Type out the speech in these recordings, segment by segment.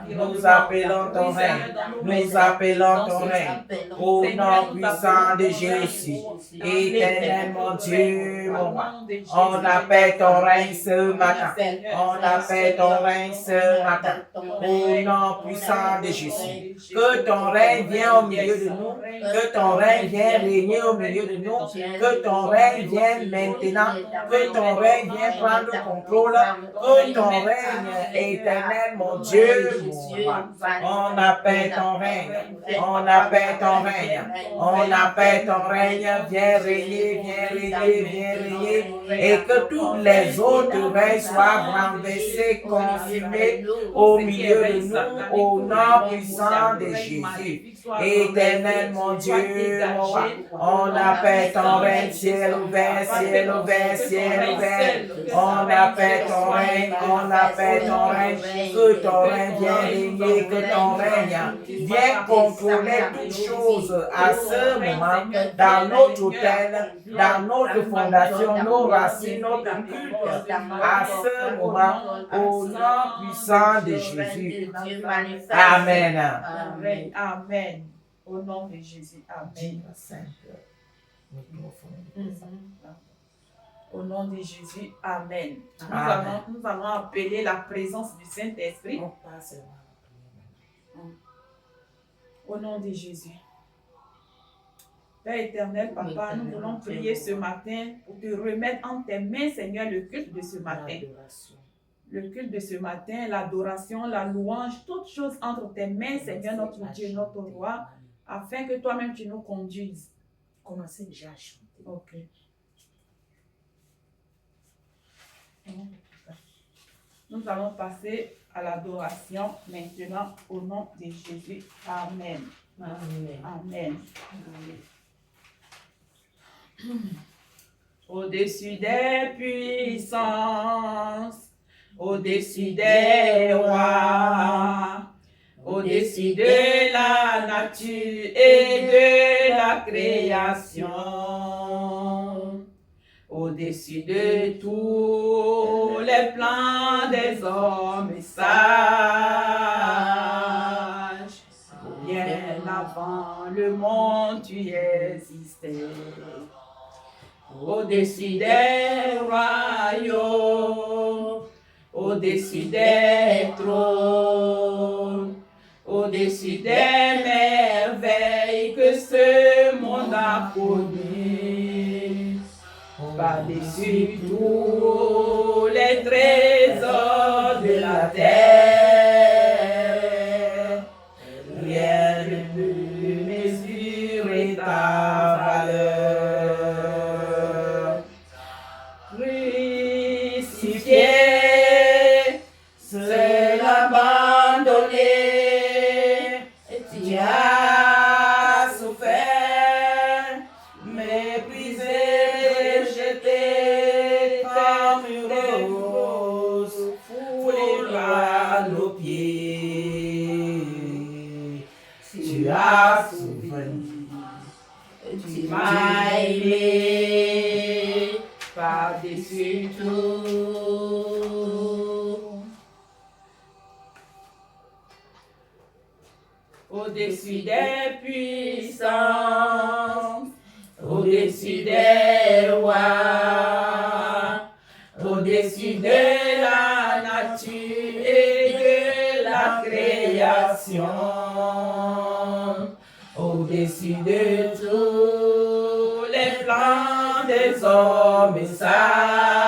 Nous appelons ton règne. Nous appelons ton règne. Au nom puissant de Jésus. Éternel mon Dieu, mon roi. On appelle ton règne ce matin. On appelle ton règne ce matin. Au nom puissant de Jésus. Que ton règne vienne au milieu de nous. Que ton règne vienne régner au milieu de nous. Que ton règne vienne maintenant. Que ton règne vienne prendre le contrôle. Que ton règne éternel, mon Dieu, mon roi. On appelle ton règne. On appelle ton règne. On appelle ton règne. Viens régner, viens régner, viens régner. Et que tous les autres règnes soient renversés, confirmés au milieu de nous, au nom puissant de Jésus. Éternel, mon Dieu, mon roi. On appelle ton règne, ciel ouvert, ciel ouvert, ciel ouvert. On appelle ton règne, on appelle ton règne. Que ton règne vienne régner, que ton règne vienne contrôler toutes choses à ce moment dans notre hôtel, dans notre fondation, nos racines, notre culte. À ce moment, au nom puissant de Jésus. Amen. Amen. Amen. Au nom de Jésus. Amen. Au nom de Jésus. Amen. Nous allons appeler la présence du Saint-Esprit. Au nom de Jésus. Père éternel, Papa, nous voulons prier ce matin pour te remettre en tes mains, Seigneur, le culte de ce matin. Le culte de ce matin, l'adoration, la louange, toutes choses entre tes mains, Seigneur, notre Dieu, notre roi, afin que toi-même tu nous conduises. Commencez déjà à chanter. Ok. Nous allons passer à l'adoration maintenant au nom de Jésus. Amen. Amen. Amen. Au-dessus des puissances, au-dessus des rois, au-dessus de la nature et de la création, au-dessus de tous les plans des hommes sages, bien avant le monde tu existais. Au-dessus des royaumes, au-dessus des trônes, au-dessus des merveilles que ce monde a connues, par-dessus tous les trésors de la terre, rien ne peut mesurer ta valeur. Crucifié, seul abandonné, tu as souffert, méprisé, rejeté comme une rose, foulé à nos pieds. Tu as souffert, tu m'as aimé par-dessus tout. Au-dessus des puissances, au-dessus des rois, au-dessus de la nature et de la création, au-dessus de tous les plans des hommes sages,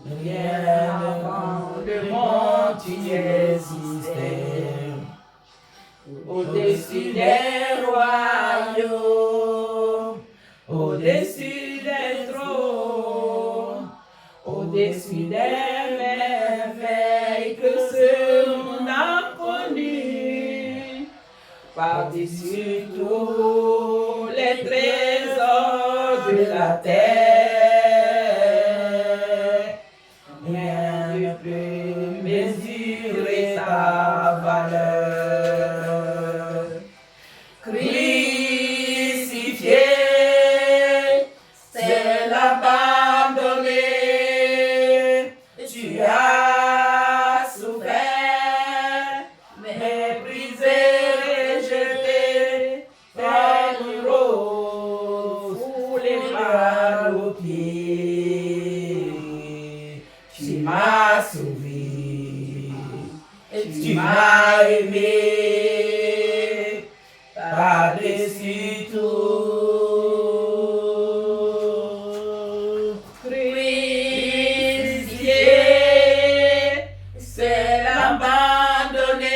bien avant le monde tu existais. Au-dessus des royaumes, au-dessus des trônes, au-dessus des merveilles que ce monde a connues, par-dessus tous les trésors de la terre, rien ne peut mesurer ta valeur. Crucifié, c'est l'abandonné, tu as souffert. Tu m'as aimé par-dessus tout. Crucifié, c'est l'abandonné.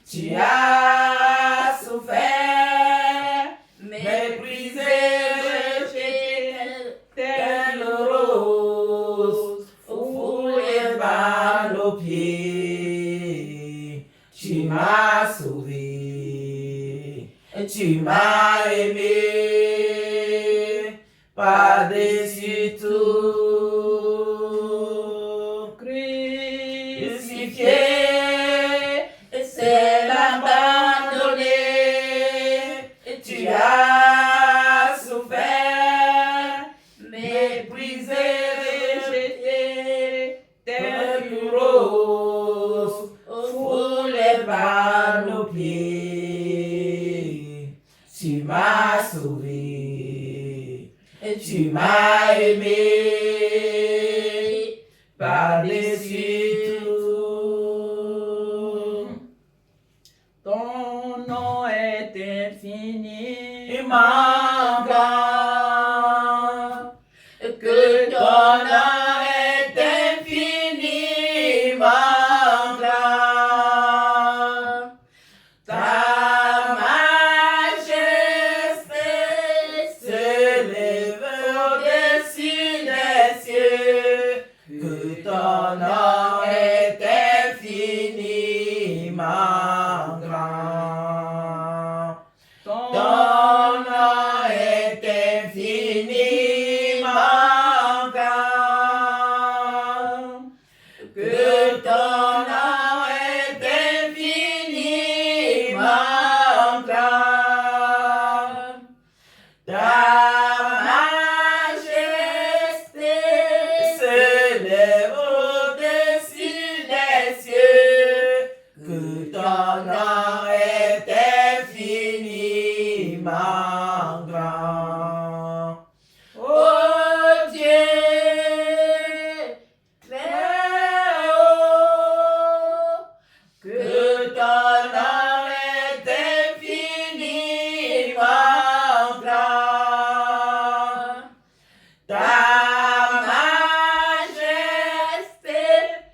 Tu as souffert, méprisé, rejeté, tel rose, foulé par nos pieds. Tu m'as sauvé, tu m'as aimé par-dessus tout. Crucifié, c'est l'abandonné. Tu as souffert, méprisé, rejeté, tel rose, foulé par nos pieds. Tu m'as sauvé, tu m'as aimé par-dessus tout. Ton nom est infiniment grand, que ton nom est infiniment grand. Ta majesté s'élève au-dessus des cieux, que ton nom est infiniment grand. Ton nom est infiniment grand, que ton nom est infiniment grand. Ta majesté s'élève au-dessus des cieux, que ton nom est infiniment grand. Oh Dieu, très haut, que ton nom est infiniment grand. Ta majesté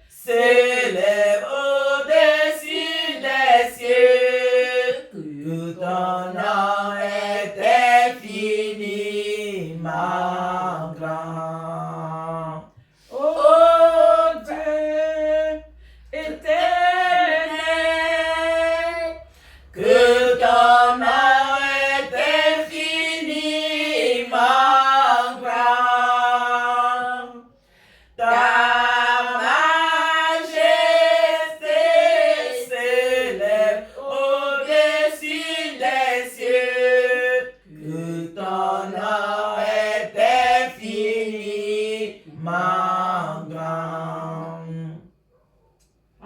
s'élève au-dessus des cieux, que ton nom est infiniment grand. Oh Dieu éternel, que ton nom est infiniment grand. Ta majesté s'élève au-dessus des cieux, que ton nom est infiniment grand.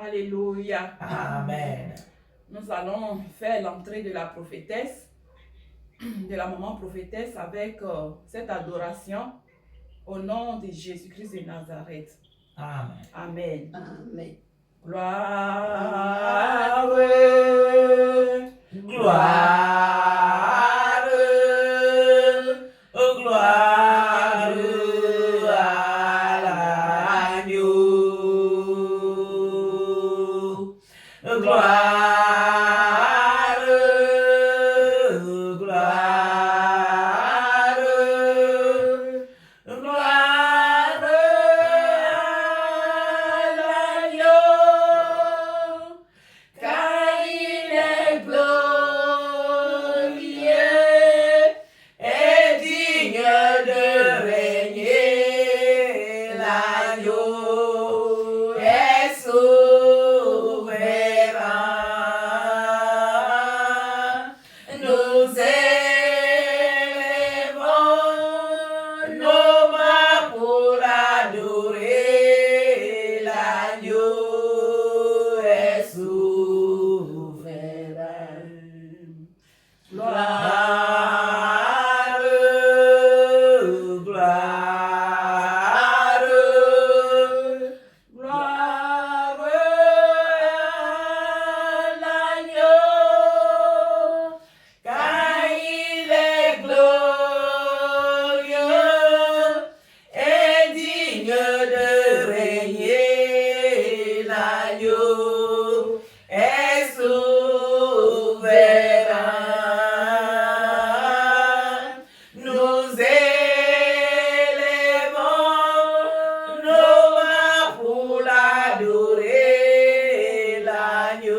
Alléluia. Amen. Nous allons faire l'entrée de la prophétesse, de la maman prophétesse avec cette adoration au nom de Jésus-Christ de Nazareth. Amen. Amen. Amen. Gloire, Gloire, oh gloire à l'agneau. Gloire, gloire, gloire à l'agneau, car il est glorieux et digne de régner. L'agneau est souverain. l'agneau est souverain. Nous élevons nos mains pour l'adorer. L'agneau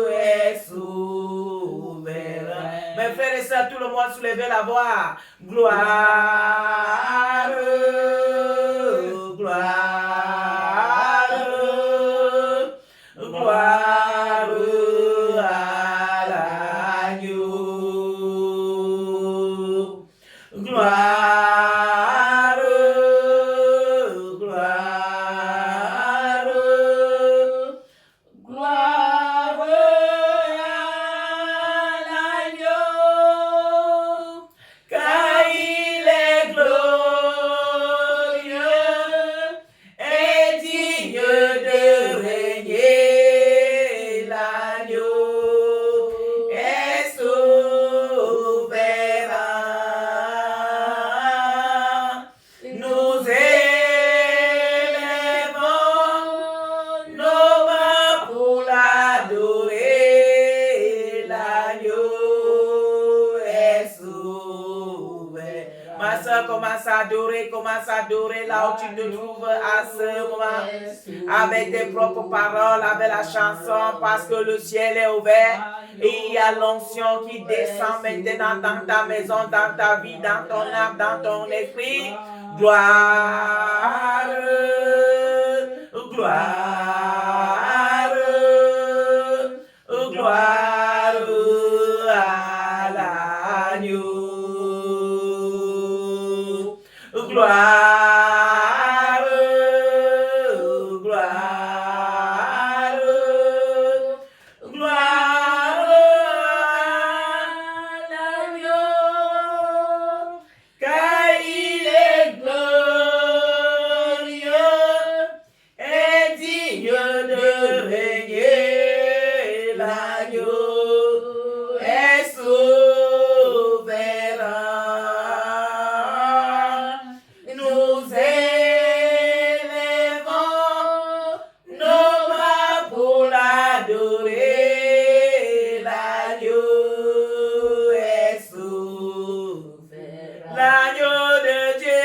est souverain. Mes frères et sœurs, tout le monde soulevez la voix. Gloire, gloire, gloire à l'agneau. Gloire, gloire, gloire à l'agneau, car il est glorieux et digne de régner. L'agneau est souverain. Nous élevons nos mains pour l'adorer. L'agneau est souverain. Ma soeur, commence à adorer là où tu te trouves à ce moment, avec tes propres paroles, avec la chanson, parce que le ciel est ouvert et il y a l'onction qui descend maintenant dans ta maison, dans ta vie, dans ton âme, dans ton esprit. Gloire, gloire, gloire à l'agneau. Gloire, gloire, gloire à l'agneau, car il est glorieux et digne de régner. L'agneau est souverain. Nous élevons nos mains pour l'adorer. L'agneau est souverain. L'agneau de Dieu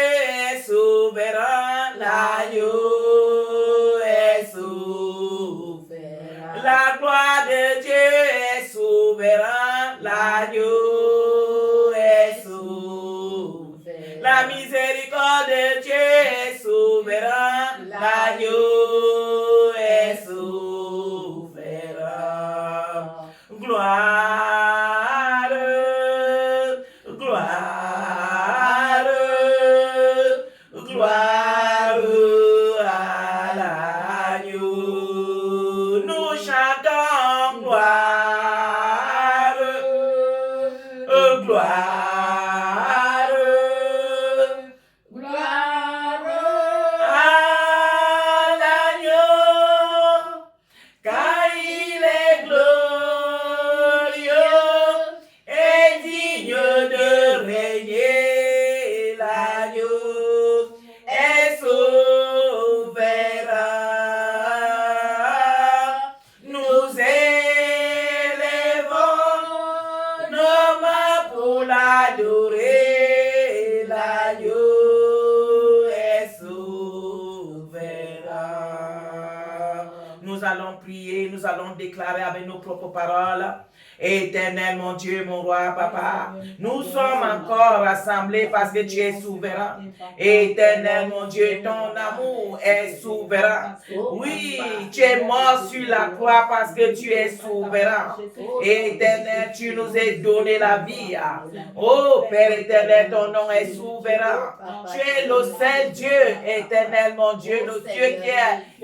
est souverain. L'agneau est souverain. La gloire de Dieu est souverain. L'agneau est souverain. La miséricorde de Dieu est souverain. L'agneau est souverain. Gloire, gloire, gloire à l'agneau. Nous chantons gloire, gloire, gloire à l'agneau, car il est glorieux et digne de régner. L'agneau est souverain. Nous élevons nos mains pour l'adorer. L'agneau est souverain. Nous allons prier, nous allons déclarer avec nos propres paroles. Éternel, mon Dieu, mon roi, papa, nous sommes encore rassemblés parce que tu es souverain. Éternel, mon Dieu, ton amour est souverain. Oui, tu es mort sur la croix parce que tu es souverain. Éternel, tu nous as donné la vie. Oh, Père éternel, ton nom est souverain. Tu es le seul Dieu, éternel, mon Dieu, le Dieu qui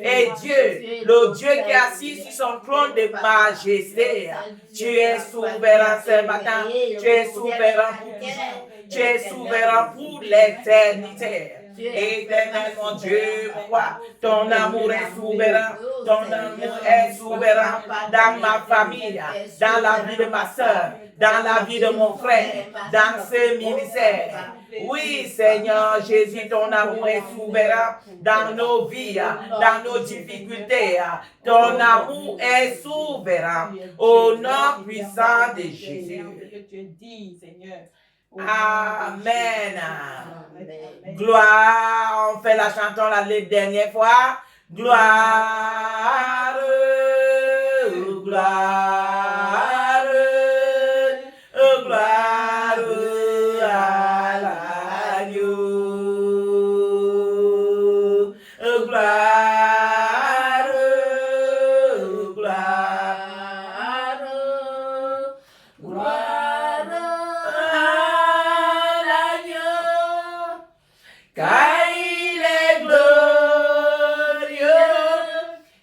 est Dieu, le Dieu qui est assis sur son trône de majesté. Tu es souverain ce matin, tu es souverain pour toujours, tu es souverain pour l'éternité. Éternel, mon Dieu, mon roi, ton amour est souverain. Ton amour est souverain dans ma famille, dans la vie de ma soeur, dans la vie de mon frère, dans ce ministère. Oui, Seigneur Jésus, ton amour est souverain dans nos vies, dans nos difficultés. Ton amour est souverain au nom puissant de Jésus. Amen. Gloire, on fait la chanson la dernière fois. Gloire, gloire, gloire à l'agneau. Gloire, gloire, gloire à l'agneau. Car il est glorieux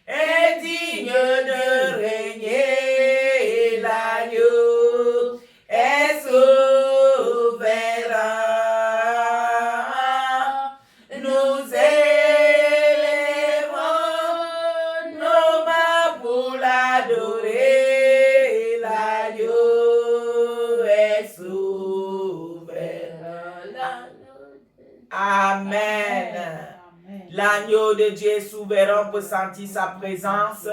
et digne de régner, l'agneau est souverain. Nous élevons nos mains pour l'adorer, l'agneau est souverain. Amen. L'agneau de Dieu est souverain, on peut sentir sa présence,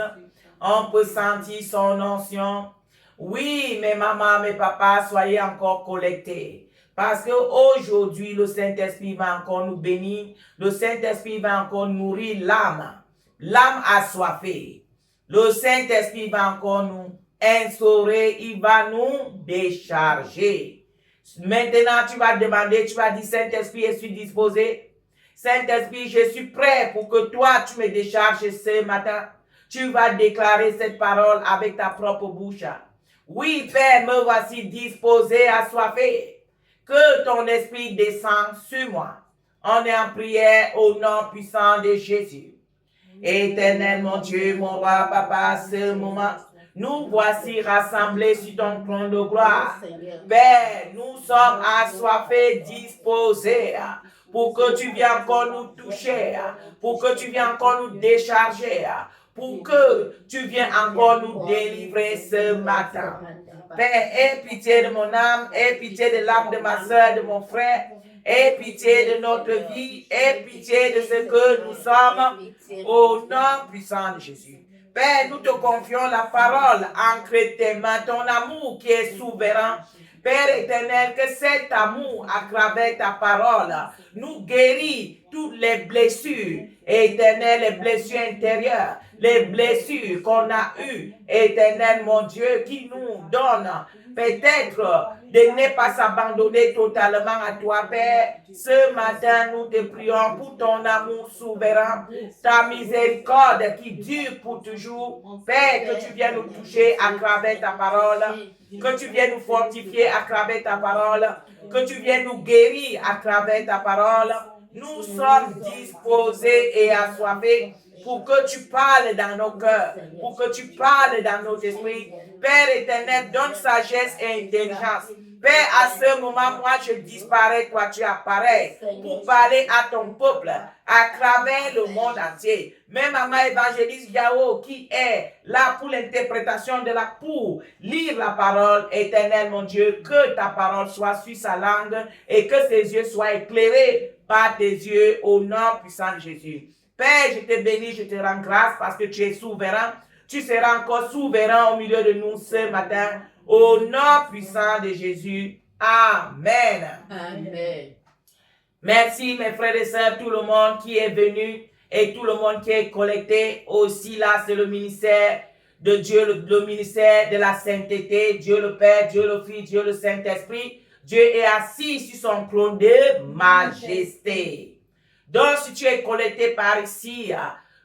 on peut sentir son onction. Oui, mes mamans, mes papas, soyez encore collectés. Parce qu'aujourd'hui, le Saint-Esprit va encore nous bénir, le Saint-Esprit va encore nourrir l'âme. L'âme assoiffée. Le Saint-Esprit va encore nous instaurer, il va nous décharger. Maintenant, tu vas demander, tu vas dire, Saint-Esprit, je suis disposé. Saint-Esprit, je suis prêt pour que toi, tu me décharges ce matin. Tu vas déclarer cette parole avec ta propre bouche. Oui, Père, me voici disposé, assoiffé. Que ton esprit descende sur moi. On est en prière au nom puissant de Jésus. Éternel, mon Dieu, mon roi, papa, ce moment, nous voici rassemblés sur ton trône de gloire. Père, nous sommes assoiffés, disposés pour que tu viennes encore nous toucher, pour que tu viennes encore nous décharger, pour que tu viennes encore nous délivrer ce matin. Père, aie pitié de mon âme, aie pitié de l'âme de ma soeur, de mon frère, aie pitié de notre vie, aie pitié de ce que nous sommes, au nom puissant de Jésus. Père, nous te confions la parole entre tes mains, ton amour qui est souverain. Père éternel, que cet amour, à travers ta parole, nous guérit toutes les blessures, éternel, les blessures intérieures, les blessures qu'on a eues, éternel, mon Dieu, qui nous donne peut-être de ne pas s'abandonner totalement à toi, Père. Ce matin, nous te prions pour ton amour souverain, ta miséricorde qui dure pour toujours. Père, que tu viennes nous toucher à travers ta parole, que tu viennes nous fortifier à travers ta parole, que tu viennes nous guérir à travers ta parole. Nous sommes disposés et assoiffés pour que tu parles dans nos cœurs, pour que tu parles dans nos esprits. Père éternel, donne sagesse et intelligence. Père, à ce moment, moi, je disparais, toi, tu apparais pour parler à ton peuple à travers le monde entier. Même maman évangéliste Yao, qui est là pour l'interprétation de pour lire la parole, éternel, mon Dieu, que ta parole soit sur sa langue et que ses yeux soient éclairés par tes yeux au nom puissant de Jésus. Père, je te bénis, je te rends grâce parce que tu es souverain. Tu seras encore souverain au milieu de nous ce matin. Au nom puissant de Jésus. Amen. Amen. Merci mes frères et sœurs, tout le monde qui est venu et tout le monde qui est collecté. Aussi là, c'est le ministère de Dieu, le ministère de la sainteté. Dieu le Père, Dieu le Fils, Dieu le Saint-Esprit. Dieu est assis sur son trône de majesté. Donc, si tu es collecté par ici,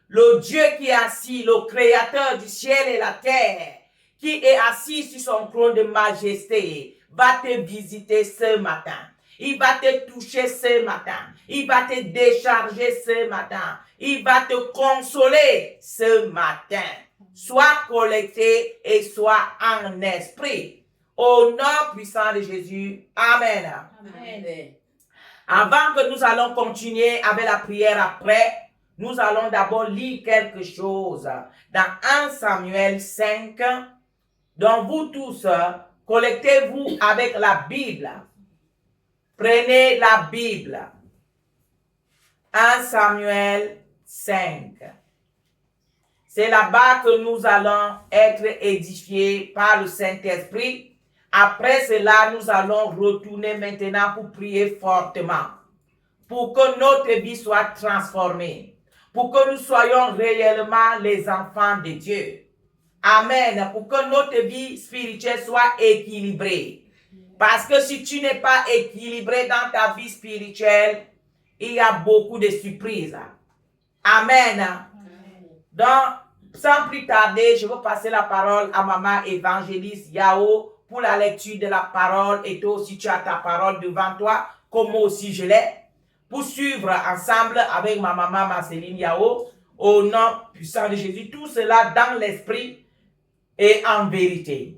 le Dieu qui est assis, le Créateur du ciel et la terre, qui est assis sur son trône de majesté, va te visiter ce matin. Il va te toucher ce matin. Il va te décharger ce matin. Il va te consoler ce matin. Sois collecté et sois en esprit. Au nom puissant de Jésus. Amen. Amen. Avant que nous allons continuer avec la prière après, nous allons d'abord lire quelque chose dans 1 Samuel 5. Donc vous tous, collectez-vous avec la Bible. Prenez la Bible. 1 Samuel 5. C'est là-bas que nous allons être édifiés par le Saint-Esprit. Après cela, nous allons retourner maintenant pour prier fortement, pour que notre vie soit transformée, pour que nous soyons réellement les enfants de Dieu. Amen. Pour que notre vie spirituelle soit équilibrée. Parce que si tu n'es pas équilibré dans ta vie spirituelle, il y a beaucoup de surprises. Amen. Donc, sans plus tarder, je veux passer la parole à maman évangéliste Yao pour la lecture de la parole. Et toi aussi, tu as ta parole devant toi, comme moi aussi je l'ai, pour suivre ensemble avec ma maman Marceline Yao, au nom puissant de Jésus, tout cela dans l'esprit et en vérité.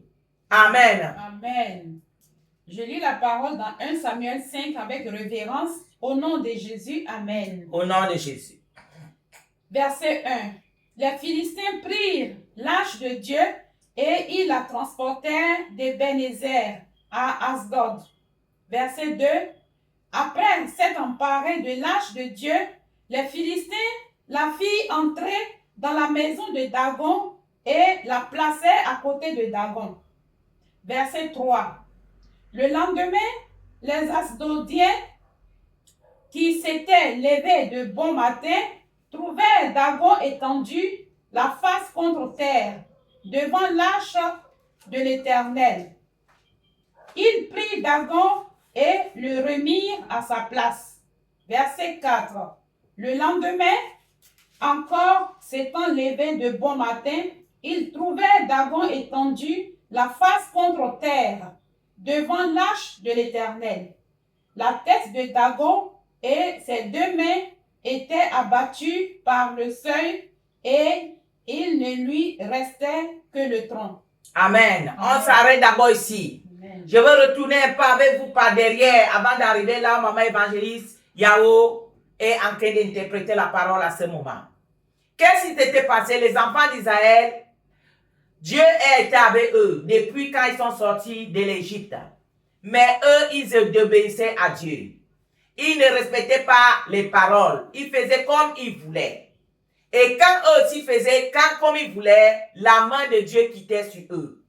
Amen. Amen. Je lis la parole dans 1 Samuel 5 avec révérence au nom de Jésus. Amen. Au nom de Jésus. Verset 1. Les Philistins prirent l'arche de Dieu et ils la transportèrent d'Ebenezer à Asdod. Verset 2. Après s'être emparés de l'arche de Dieu, les Philistins la firent entrer dans la maison de Dagon et la placèrent à côté de Dagon. Verset 3. Le lendemain, les Asdodiens qui s'étaient levés de bon matin trouvèrent Dagon étendu, la face contre terre, devant l'arche de l'Éternel. Ils prirent Dagon et le remirent à sa place. Verset 4. Le lendemain, encore s'étant levés de bon matin, ils trouvèrent Dagon étendu, la face contre terre, devant l'arche de l'Éternel. La tête de Dagon et ses deux mains étaient abattues par le seuil et il ne lui restait que le tronc. Amen. On s'arrête d'abord ici. Amen. Je veux retourner un peu avec vous par derrière avant d'arriver là où maman évangéliste Yao est en train d'interpréter la parole à ce moment. Qu'est-ce qui s'était passé? Les enfants d'Israël, Dieu était avec eux depuis quand ils sont sortis de l'Égypte. Mais eux, ils obéissaient à Dieu. Ils ne respectaient pas les paroles. Ils faisaient comme ils voulaient. Et quand eux aussi faisaient comme ils voulaient, la main de Dieu quittait sur eux.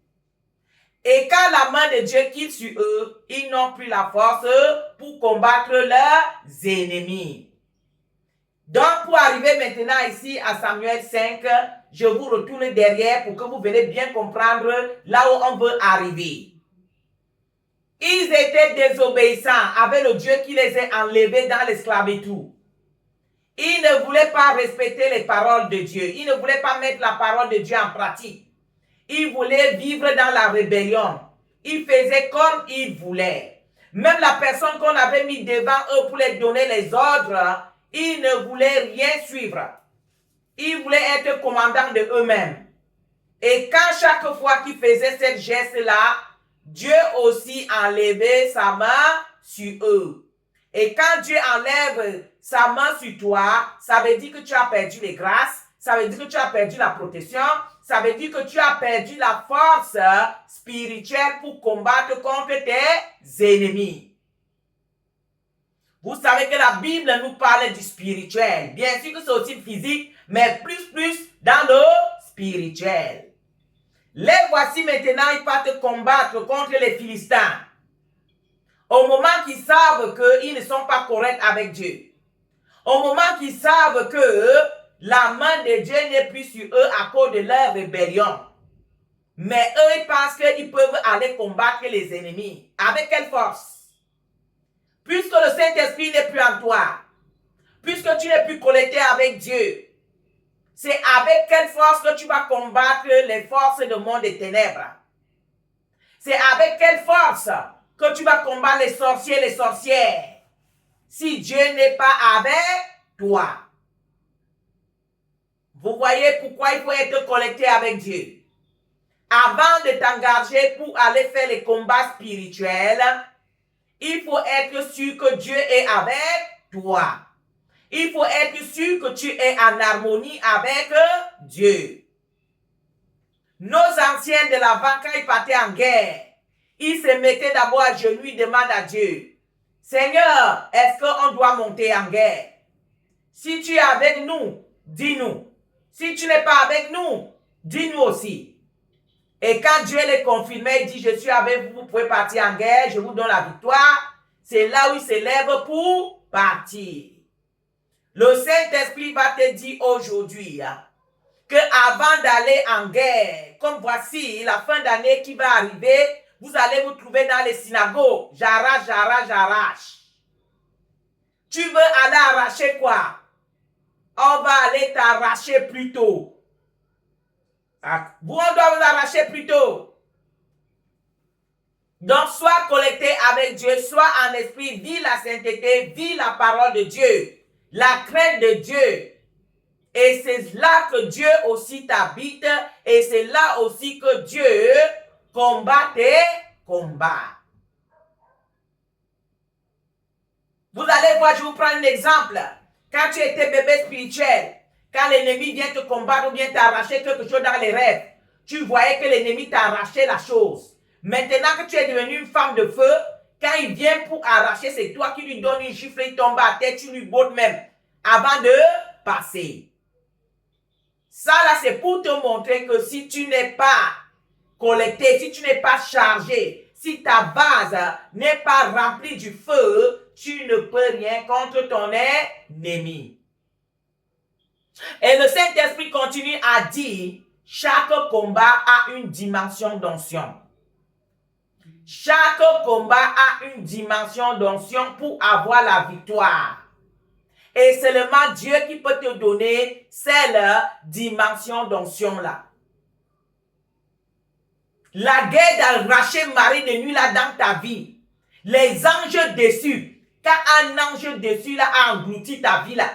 Et quand la main de Dieu quitte sur eux, ils n'ont plus la force pour combattre leurs ennemis. Donc, pour arriver maintenant ici à Samuel 5, je vous retourne derrière pour que vous veniez bien comprendre là où on veut arriver. Ils étaient désobéissants avec le Dieu qui les a enlevés dans l'esclavitude. Ils ne voulaient pas respecter les paroles de Dieu. Ils ne voulaient pas mettre la parole de Dieu en pratique. Ils voulaient vivre dans la rébellion. Ils faisaient comme ils voulaient. Même la personne qu'on avait mis devant eux pour les donner les ordres, ils ne voulaient rien suivre. Ils voulaient être commandants de eux-mêmes. Et quand chaque fois qu'ils faisaient ce geste-là, Dieu aussi enlevait sa main sur eux. Et quand Dieu enlève sa main sur toi, ça veut dire que tu as perdu les grâces, ça veut dire que tu as perdu la protection, ça veut dire que tu as perdu la force spirituelle pour combattre contre tes ennemis. Vous savez que la Bible nous parle du spirituel. Bien sûr que c'est aussi physique, mais plus dans le spirituel. Les voici maintenant, ils partent combattre contre les Philistins. Au moment qu'ils savent qu'ils ne sont pas corrects avec Dieu. Au moment qu'ils savent que la main de Dieu n'est plus sur eux à cause de leur rébellion. Mais eux, ils pensent qu'ils peuvent aller combattre les ennemis. Avec quelle force? Puisque le Saint-Esprit n'est plus en toi. Puisque tu n'es plus connecté avec Dieu. C'est avec quelle force que tu vas combattre les forces du monde des ténèbres. C'est avec quelle force que tu vas combattre les sorciers et les sorcières. Si Dieu n'est pas avec toi. Vous voyez pourquoi il faut être connecté avec Dieu. Avant de t'engager pour aller faire les combats spirituels, il faut être sûr que Dieu est avec toi. Il faut être sûr que tu es en harmonie avec Dieu. Nos anciens de l'avant, quand ils partaient en guerre, ils se mettaient d'abord à genoux, ils demandent à Dieu, Seigneur, est-ce qu'on doit monter en guerre? Si tu es avec nous, dis-nous. Si tu n'es pas avec nous, dis-nous aussi. Et quand Dieu les confirmait, il dit, je suis avec vous, vous pouvez partir en guerre, je vous donne la victoire. C'est là où il se lève pour partir. Le Saint-Esprit va te dire aujourd'hui que avant d'aller en guerre, comme voici la fin d'année qui va arriver, vous allez vous trouver dans les synagogues. J'arrache, j'arrache, j'arrache. Tu veux aller arracher quoi? On va aller t'arracher plus tôt. Vous, on doit vous arracher plus tôt. Donc, sois connecté avec Dieu, sois en esprit, vis la sainteté, vis la parole de Dieu, la crainte de Dieu. Et c'est là que Dieu aussi t'habite, et c'est là aussi que Dieu combat tes combats. Vous allez voir, je vous prends un exemple. Quand tu étais bébé spirituel, quand l'ennemi vient te combattre ou vient t'arracher quelque chose dans les rêves, tu voyais que l'ennemi t'arrachait la chose. Maintenant que tu es devenue une femme de feu, quand il vient pour arracher, c'est toi qui lui donnes une gifle, il tombe à terre, tu lui bottes même avant de passer. Ça là, c'est pour te montrer que si tu n'es pas collecté, si tu n'es pas chargé, si ta base n'est pas remplie du feu, tu ne peux rien contre ton ennemi. Et le Saint-Esprit continue à dire, chaque combat a une dimension d'onction. Chaque combat a une dimension d'onction pour avoir la victoire. Et seulement Dieu qui peut te donner cette dimension d'onction-là. La guerre d'arracher Marie de nuit là dans ta vie. Les anges dessus. Quand un ange dessus là a englouti ta vie là,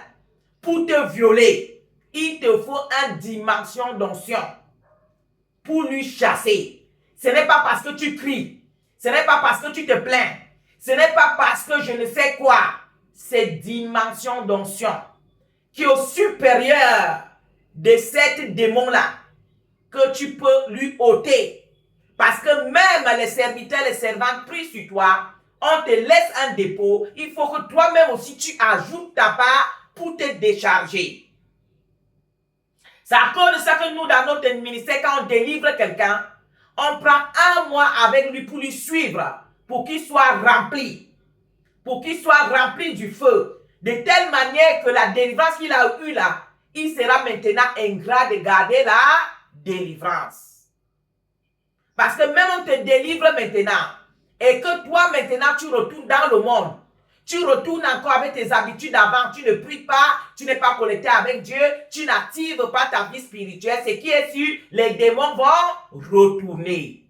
pour te violer, il te faut une dimension d'onction pour lui chasser. Ce n'est pas parce que tu cries. Ce n'est pas parce que tu te plains. Ce n'est pas parce que je ne sais quoi. Cette dimension d'onction qui est au supérieur de cette démon-là que tu peux lui ôter. Parce que même les serviteurs, les servantes prient sur toi, on te laisse un dépôt. Il faut que toi-même aussi tu ajoutes ta part pour te décharger. C'est à cause de ça que nous, dans notre ministère, quand on délivre quelqu'un, on prend un mois avec lui pour lui suivre, pour qu'il soit rempli. Pour qu'il soit rempli du feu. De telle manière que la délivrance qu'il a eue là, il sera maintenant ingrat de garder la délivrance. Parce que même on te délivre maintenant, et que toi maintenant tu retournes dans le monde, tu retournes encore avec tes habitudes d'avant, tu ne pries pas, tu n'es pas connecté avec Dieu, tu n'actives pas ta vie spirituelle, ce qui est sûr, les démons vont retourner.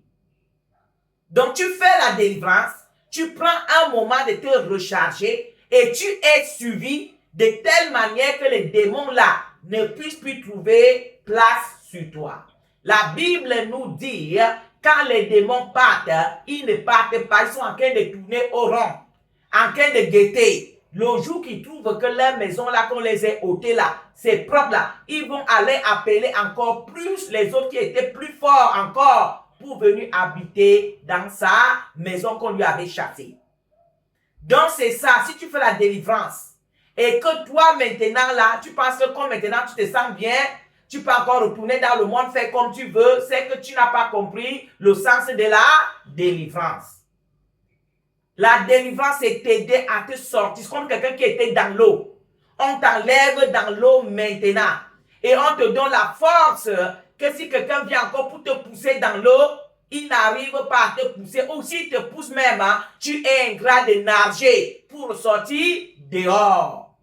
Donc tu fais la délivrance, tu prends un moment de te recharger et tu es suivi de telle manière que les démons là ne puissent plus trouver place sur toi. La Bible nous dit, quand les démons partent, ils ne partent pas, ils sont en train de tourner au rond, en train de guetter. Le jour qu'ils trouvent que leur maison là, qu'on les ait ôtées là, c'est propre là, ils vont aller appeler encore plus les autres qui étaient plus forts encore pour venir habiter dans sa maison qu'on lui avait chassée. Donc c'est ça, si tu fais la délivrance et que toi maintenant là, tu penses que comme maintenant tu te sens bien, tu peux encore retourner dans le monde, faire comme tu veux, c'est que tu n'as pas compris le sens de la délivrance. La délivrance, c'est t'aider à te sortir. C'est comme quelqu'un qui était dans l'eau. On t'enlève dans l'eau maintenant. Et on te donne la force que si quelqu'un vient encore pour te pousser dans l'eau, il n'arrive pas à te pousser. Ou s'il te pousse même, tu es ingrat de nager pour sortir dehors.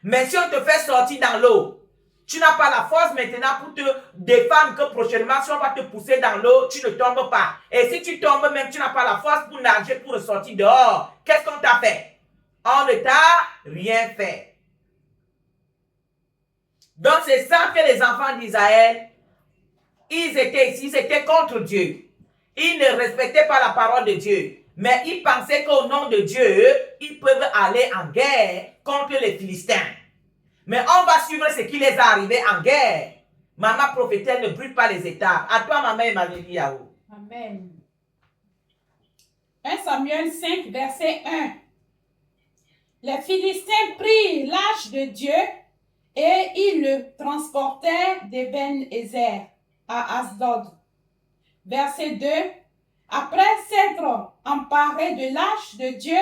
Mais si on te fait sortir dans l'eau, tu n'as pas la force maintenant pour te défendre que prochainement, si on va te pousser dans l'eau, tu ne tombes pas. Et si tu tombes même, tu n'as pas la force pour nager, pour ressortir dehors. Qu'est-ce qu'on t'a fait? On ne t'a rien fait. Donc c'est ça que les enfants d'Israël, ils étaient ici, ils étaient contre Dieu. Ils ne respectaient pas la parole de Dieu. Mais ils pensaient qu'au nom de Dieu, ils peuvent aller en guerre contre les Philistins. Mais on va suivre ce qui les est arrivé en guerre. Maman prophétesse ne brûle pas les étapes. À toi, maman Emmanuel Yahou. Amen. 1 Samuel 5, verset 1. Les Philistins prirent l'arche de Dieu et ils le transportèrent d'Eben-Ezer à Asdod. Verset 2. Après s'être emparés de l'arche de Dieu,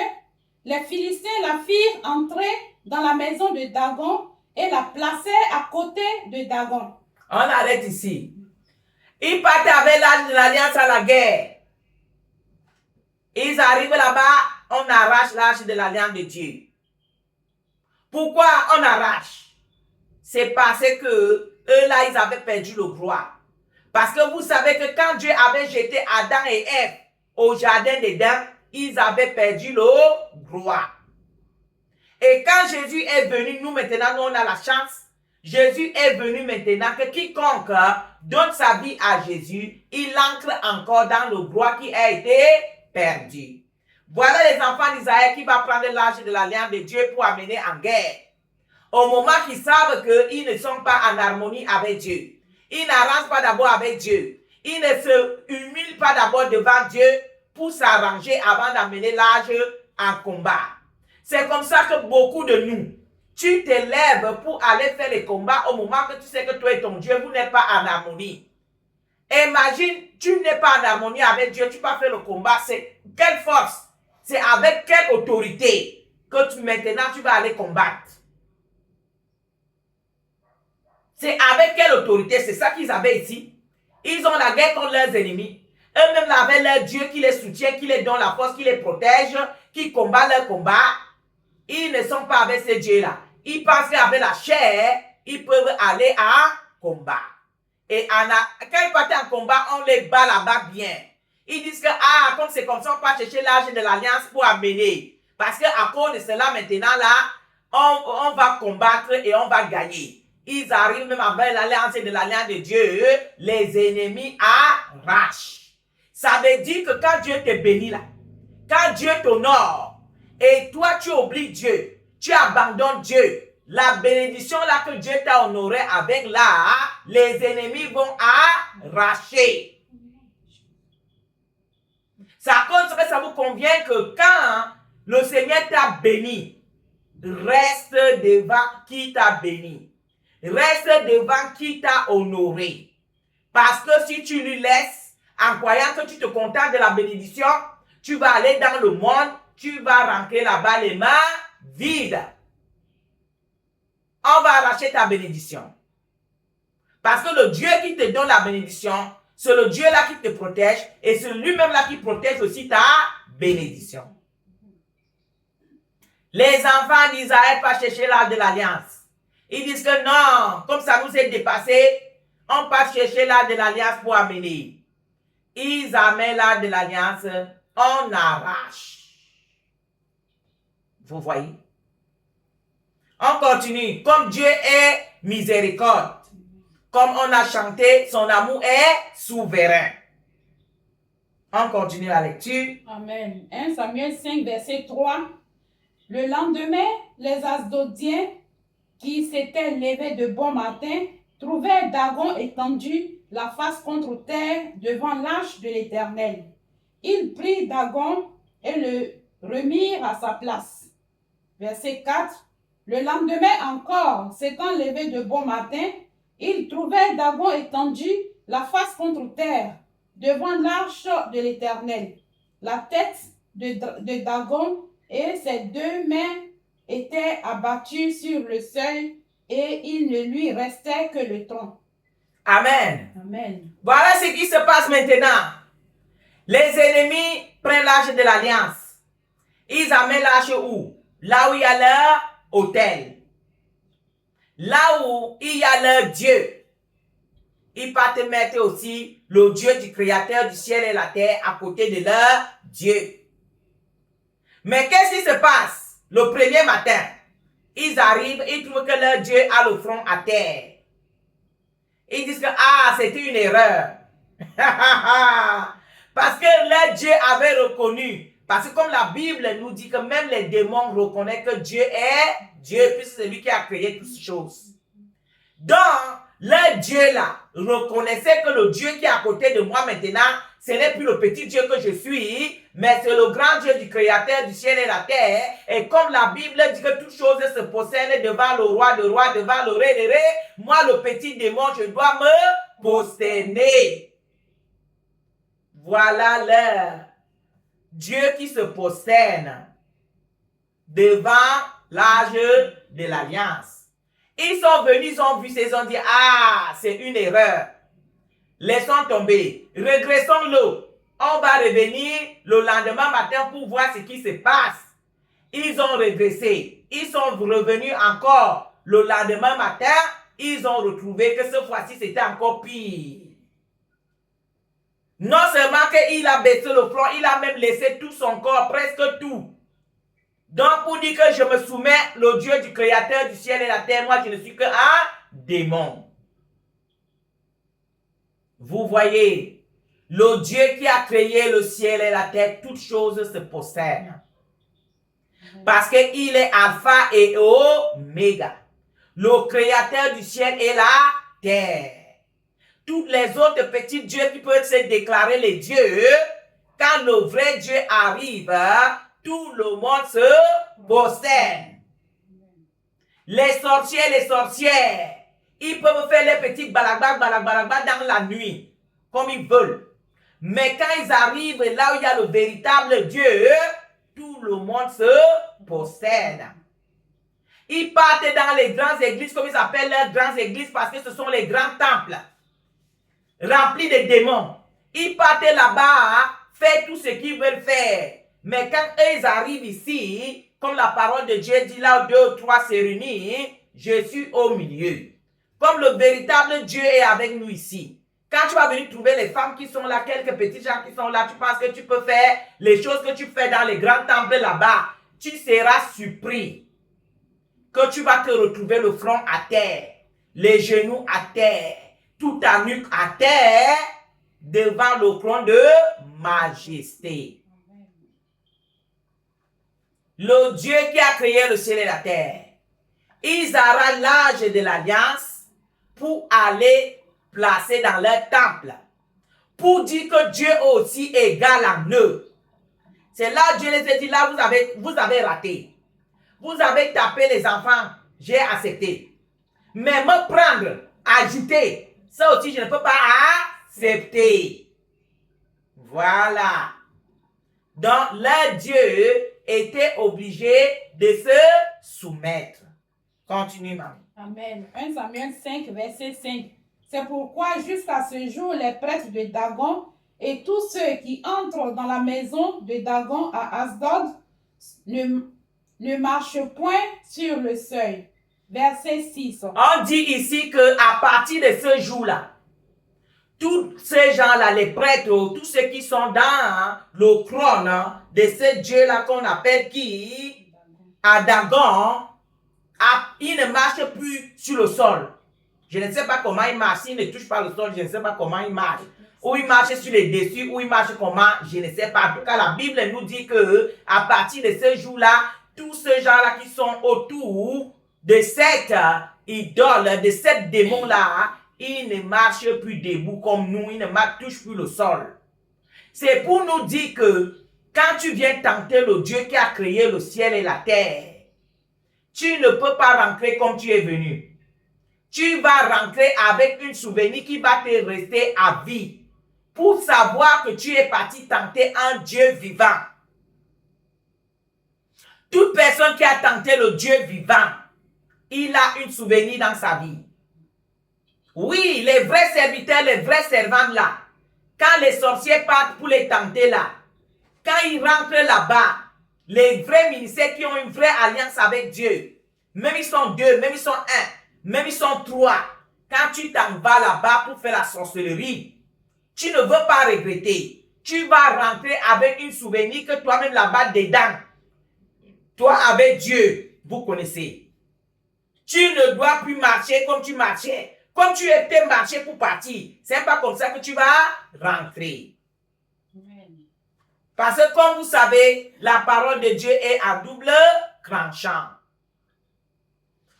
les Philistins la firent entrer dans la maison de Dagon et la placèrent à côté de Dagon. On arrête ici. Ils partent avec l'arche de l'alliance à la guerre. Ils arrivent là-bas, on arrache l'arche de l'alliance de Dieu. Pourquoi on arrache? C'est parce que eux là, ils avaient perdu le droit. Parce que vous savez que quand Dieu avait jeté Adam et Ève au jardin d'Éden, ils avaient perdu le droit. Et quand Jésus est venu, nous maintenant, nous on a la chance. Jésus est venu maintenant que quiconque donne sa vie à Jésus, il entre encore dans le droit qui a été perdu. Voilà les enfants d'Israël qui vont prendre l'arche de l'alliance de Dieu pour amener en guerre. Au moment qu'ils savent qu'ils ne sont pas en harmonie avec Dieu. Ils n'arrangent pas d'abord avec Dieu. Ils ne se humilient pas d'abord devant Dieu pour s'arranger avant d'amener l'arche en combat. C'est comme ça que beaucoup de nous, tu t'élèves pour aller faire les combats au moment que tu sais que toi et ton Dieu, vous n'êtes pas en harmonie. Imagine, tu n'es pas en harmonie avec Dieu, tu vas faire le combat. C'est quelle force? C'est avec quelle autorité que maintenant tu vas aller combattre? C'est avec quelle autorité? C'est ça qu'ils avaient ici. Ils ont la guerre contre leurs ennemis. Eux-mêmes avaient leur Dieu qui les soutient, qui les donne la force, qui les protège, qui combat leur combat. Ils ne sont pas avec ces dieux-là. Ils pensent qu'avec la chair, ils peuvent aller en combat. Et quand ils partent en combat, on les bat là-bas bien. Ils disent que, comme c'est comme ça, on va chercher l'arche de l'alliance pour amener. Parce qu'à cause de cela, maintenant, là, on va combattre et on va gagner. Ils arrivent même avec l'alliance de Dieu, les ennemis arrachent. Ça veut dire que quand Dieu te bénit là, quand Dieu t'honore, et toi tu oublies Dieu, tu abandonnes Dieu, la bénédiction là que Dieu t'a honoré avec là, les ennemis vont arracher. Ça cause que ça vous convient que quand le Seigneur t'a béni, reste devant qui t'a béni. Reste devant qui t'a honoré. Parce que si tu lui laisses, en croyant que tu te contentes de la bénédiction, tu vas aller dans le monde, tu vas rentrer là-bas les mains vides. On va arracher ta bénédiction. Parce que le Dieu qui te donne la bénédiction, c'est le Dieu là qui te protège et c'est lui-même là qui protège aussi ta bénédiction. Les enfants d'Israël vont chercher l'arche de l'alliance. Ils disent que non, comme ça nous est dépassé, on part chercher l'arche de l'alliance pour amener. Ils amènent l'arche de l'alliance, on arrache. Vous voyez? On continue. Comme Dieu est miséricorde, comme on a chanté, son amour est souverain. On continue la lecture. Amen. 1 Samuel 5, verset 3. Le lendemain, les Asdodiens qui s'étaient levés de bon matin trouvèrent Dagon étendu, la face contre terre, devant l'arche de l'Éternel. Ils prirent Dagon et le remirent à sa place. Verset 4. Le lendemain encore, s'étant levés de bon matin, ils trouvèrent Dagon étendu, la face contre terre, devant l'arche de l'Éternel. La tête de Dagon et ses deux mains étaient abattues sur le seuil et il ne lui restait que le tronc. Amen. Amen. Voilà ce qui se passe maintenant. Les ennemis prennent l'arche de l'alliance. Ils amènent l'arche où? Là où il y a leur autel. Là où il y a leur Dieu. Ils partent mettre aussi le Dieu du Créateur du ciel et la terre à côté de leur Dieu. Mais qu'est-ce qui se passe? Le premier matin, ils arrivent, ils trouvent que leur Dieu a le front à terre. Ils disent que, c'était une erreur. Parce que leur Dieu avait reconnu Parce que comme la Bible nous dit que même les démons reconnaissent que Dieu est Dieu, puisque c'est lui qui a créé toutes ces choses. Donc, le Dieu là reconnaissait que le Dieu qui est à côté de moi maintenant, ce n'est plus le petit Dieu que je suis, mais c'est le grand Dieu du Créateur du ciel et la terre. Et comme la Bible dit que toutes choses se possèdent devant le roi de rois, devant le roi de ré, moi le petit démon, je dois me prosterner. Voilà l'heure. Dieu qui se prosterne devant l'âge de l'alliance. Ils sont venus, ils ont vu, ils ont dit, ah, c'est une erreur. Laissons tomber. Régressons-le. On va revenir le lendemain matin pour voir ce qui se passe. Ils ont régressé. Ils sont revenus encore le lendemain matin. Ils ont retrouvé que cette fois-ci, c'était encore pire. Non seulement qu'il a baissé le front, il a même laissé tout son corps, presque tout. Donc, pour dire que je me soumets le Dieu du Créateur du ciel et la terre, moi, je ne suis qu'un démon. Vous voyez, le Dieu qui a créé le ciel et la terre, toutes choses se possèdent. Parce qu'il est alpha et oméga. Le Créateur du ciel et la terre. Tous les autres petits dieux qui peuvent se déclarer les dieux, quand le vrai Dieu arrive, tout le monde se prosterne. Les sorciers, les sorcières, ils peuvent faire les petits balagba dans la nuit, comme ils veulent. Mais quand ils arrivent là où il y a le véritable Dieu, tout le monde se prosterne. Ils partent dans les grandes églises, comme ils appellent les grandes églises, parce que ce sont les grands temples, remplis de démons. Ils partent là-bas, faire tout ce qu'ils veulent faire. Mais quand ils arrivent ici, comme la parole de Dieu dit là où 2 ou 3 se réunissent, je suis au milieu. Comme le véritable Dieu est avec nous ici. Quand tu vas venir trouver les femmes qui sont là, quelques petits gens qui sont là, tu penses que tu peux faire les choses que tu fais dans les grands temples là-bas. Tu seras surpris que tu vas te retrouver le front à terre, les genoux à terre, tout ta nuque à terre, devant le trône de majesté. Le Dieu qui a créé le ciel et la terre, ils auront l'âge de l'alliance pour aller placer dans leur temple, pour dire que Dieu aussi est égal en eux. C'est là Dieu les a dit, là vous avez raté. Vous avez tapé les enfants, j'ai accepté. Mais me prendre, agiter, ça aussi je ne peux pas accepter. Voilà. Donc leur Dieu était obligé de se soumettre. Continue, maman. Amen. 1 Samuel 5, verset 5. C'est pourquoi jusqu'à ce jour, les prêtres de Dagon et tous ceux qui entrent dans la maison de Dagon à Asdod ne marchent point sur le seuil. Verset 6. On dit ici qu'à partir de ce jour-là, tous ces gens-là, les prêtres, tous ceux qui sont dans le trône de ce Dieu-là qu'on appelle qui? À Dagon, ils ne marchent plus sur le sol. Je ne sais pas comment ils marchent. Ils ne touchent pas le sol, je ne sais pas comment ils marchent. Ou ils marchent sur les dessus, ou ils marchent comment, je ne sais pas. En tout cas, la Bible nous dit que à partir de ce jour-là, tous ces gens-là qui sont autour de cette idole, de cette démon-là, ils ne marchent plus debout comme nous, ils ne touchent plus le sol. C'est pour nous dire que quand tu viens tenter le Dieu qui a créé le ciel et la terre, tu ne peux pas rentrer comme tu es venu. Tu vas rentrer avec une souvenir qui va te rester à vie pour savoir que tu es parti tenter un Dieu vivant. Toute personne qui a tenté le Dieu vivant, il a une souvenir dans sa vie. Oui, les vrais serviteurs, les vrais servants là, quand les sorciers partent pour les tenter là, quand ils rentrent là-bas, les vrais ministères qui ont une vraie alliance avec Dieu, même ils sont 2, même ils sont 1, même ils sont 3, quand tu t'en vas là-bas pour faire la sorcellerie, tu ne veux pas regretter. Tu vas rentrer avec une souvenir que toi-même là-bas dedans, toi avec Dieu, vous connaissez. Tu ne dois plus marcher comme tu marchais. Comme tu étais marché pour partir, c'est pas comme ça que tu vas rentrer. Parce que comme vous savez, la parole de Dieu est à double tranchant.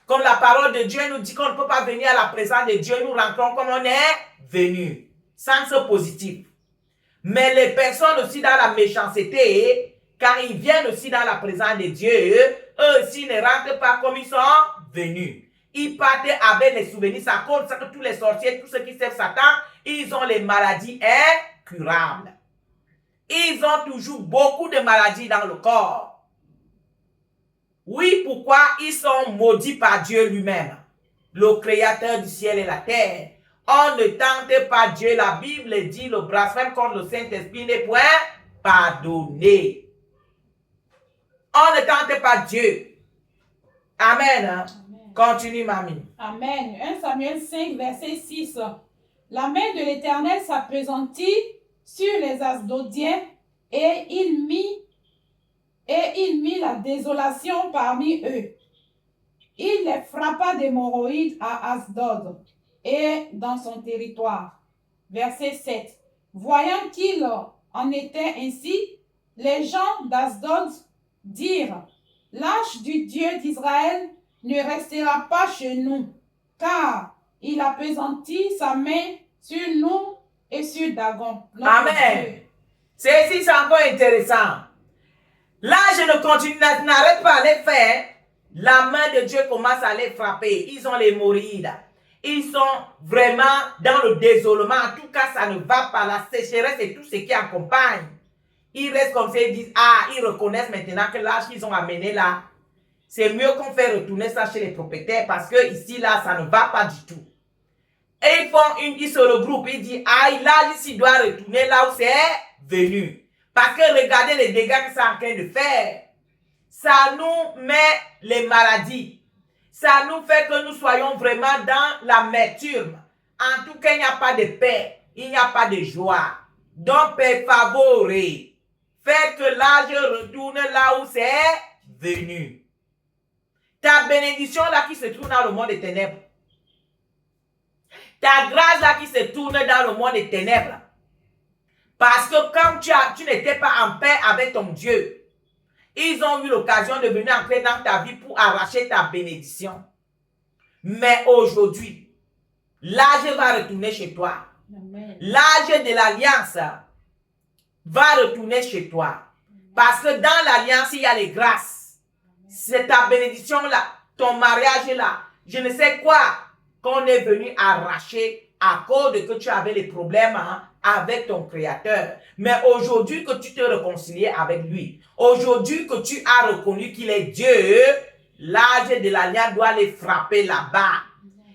Comme la parole de Dieu nous dit qu'on ne peut pas venir à la présence de Dieu, nous rentrons comme on est venu. Sens positif. Mais les personnes aussi dans la méchanceté, quand ils viennent aussi dans la présence de Dieu, eux aussi ne rentrent pas comme ils sont venus. Ils partent avec les souvenirs. Ça compte ça que tous les sorciers, tous ceux qui servent Satan, ils ont les maladies incurables. Ils ont toujours beaucoup de maladies dans le corps. Oui, pourquoi? Ils sont maudits par Dieu lui-même, le créateur du ciel et la terre. On ne tente pas Dieu. La Bible dit le blasphème contre le Saint-Esprit n'est point pardonné. On ne tente pas Dieu. Amen. Amen. Continue, mamie. Amen. 1 Samuel 5, verset 6. La main de l'Éternel s'appesantit sur les Asdodiens et il mit la désolation parmi eux. Il les frappa d'hémorroïdes à Asdod et dans son territoire. Verset 7. Voyant qu'il en était ainsi, les gens d'Asdod dirent: L'arche du Dieu d'Israël ne restera pas chez nous, car il appesantit sa main sur nous et sur Dagon. Amen. C'est encore intéressant. Là, je n'arrête pas à les faire. La main de Dieu commence à les frapper. Ils ont les hémorroïdes. Ils sont vraiment dans le désolement. En tout cas, ça ne va pas. La sécheresse et tout ce qui accompagne. Ils restent comme ça, ils disent, ils reconnaissent maintenant que l'âge qu'ils ont amené là, c'est mieux qu'on fait retourner ça chez les propriétaires parce que ici, là, ça ne va pas du tout. Et ils se regroupent, ils disent, l'âge ici doit retourner là où c'est venu. Parce que regardez les dégâts que c'est en train de faire. Ça nous met les maladies. Ça nous fait que nous soyons vraiment dans l'amertume. En tout cas, il n'y a pas de paix. Il n'y a pas de joie. Donc, per favore, faites que l'âge retourne là où c'est venu. Ta bénédiction là qui se trouve dans le monde des ténèbres. Ta grâce là qui se tourne dans le monde des ténèbres. Parce que quand tu n'étais pas en paix avec ton Dieu, ils ont eu l'occasion de venir entrer dans ta vie pour arracher ta bénédiction. Mais aujourd'hui, l'âge va retourner chez toi. L'âge de l'alliance va retourner chez toi. Parce que dans l'alliance, il y a les grâces. C'est ta bénédiction là, ton mariage là, je ne sais quoi qu'on est venu arracher à cause de que tu avais les problèmes avec ton Créateur. Mais aujourd'hui que tu te réconcilies avec lui, aujourd'hui que tu as reconnu qu'il est Dieu, l'âge de l'alliance doit les frapper là-bas.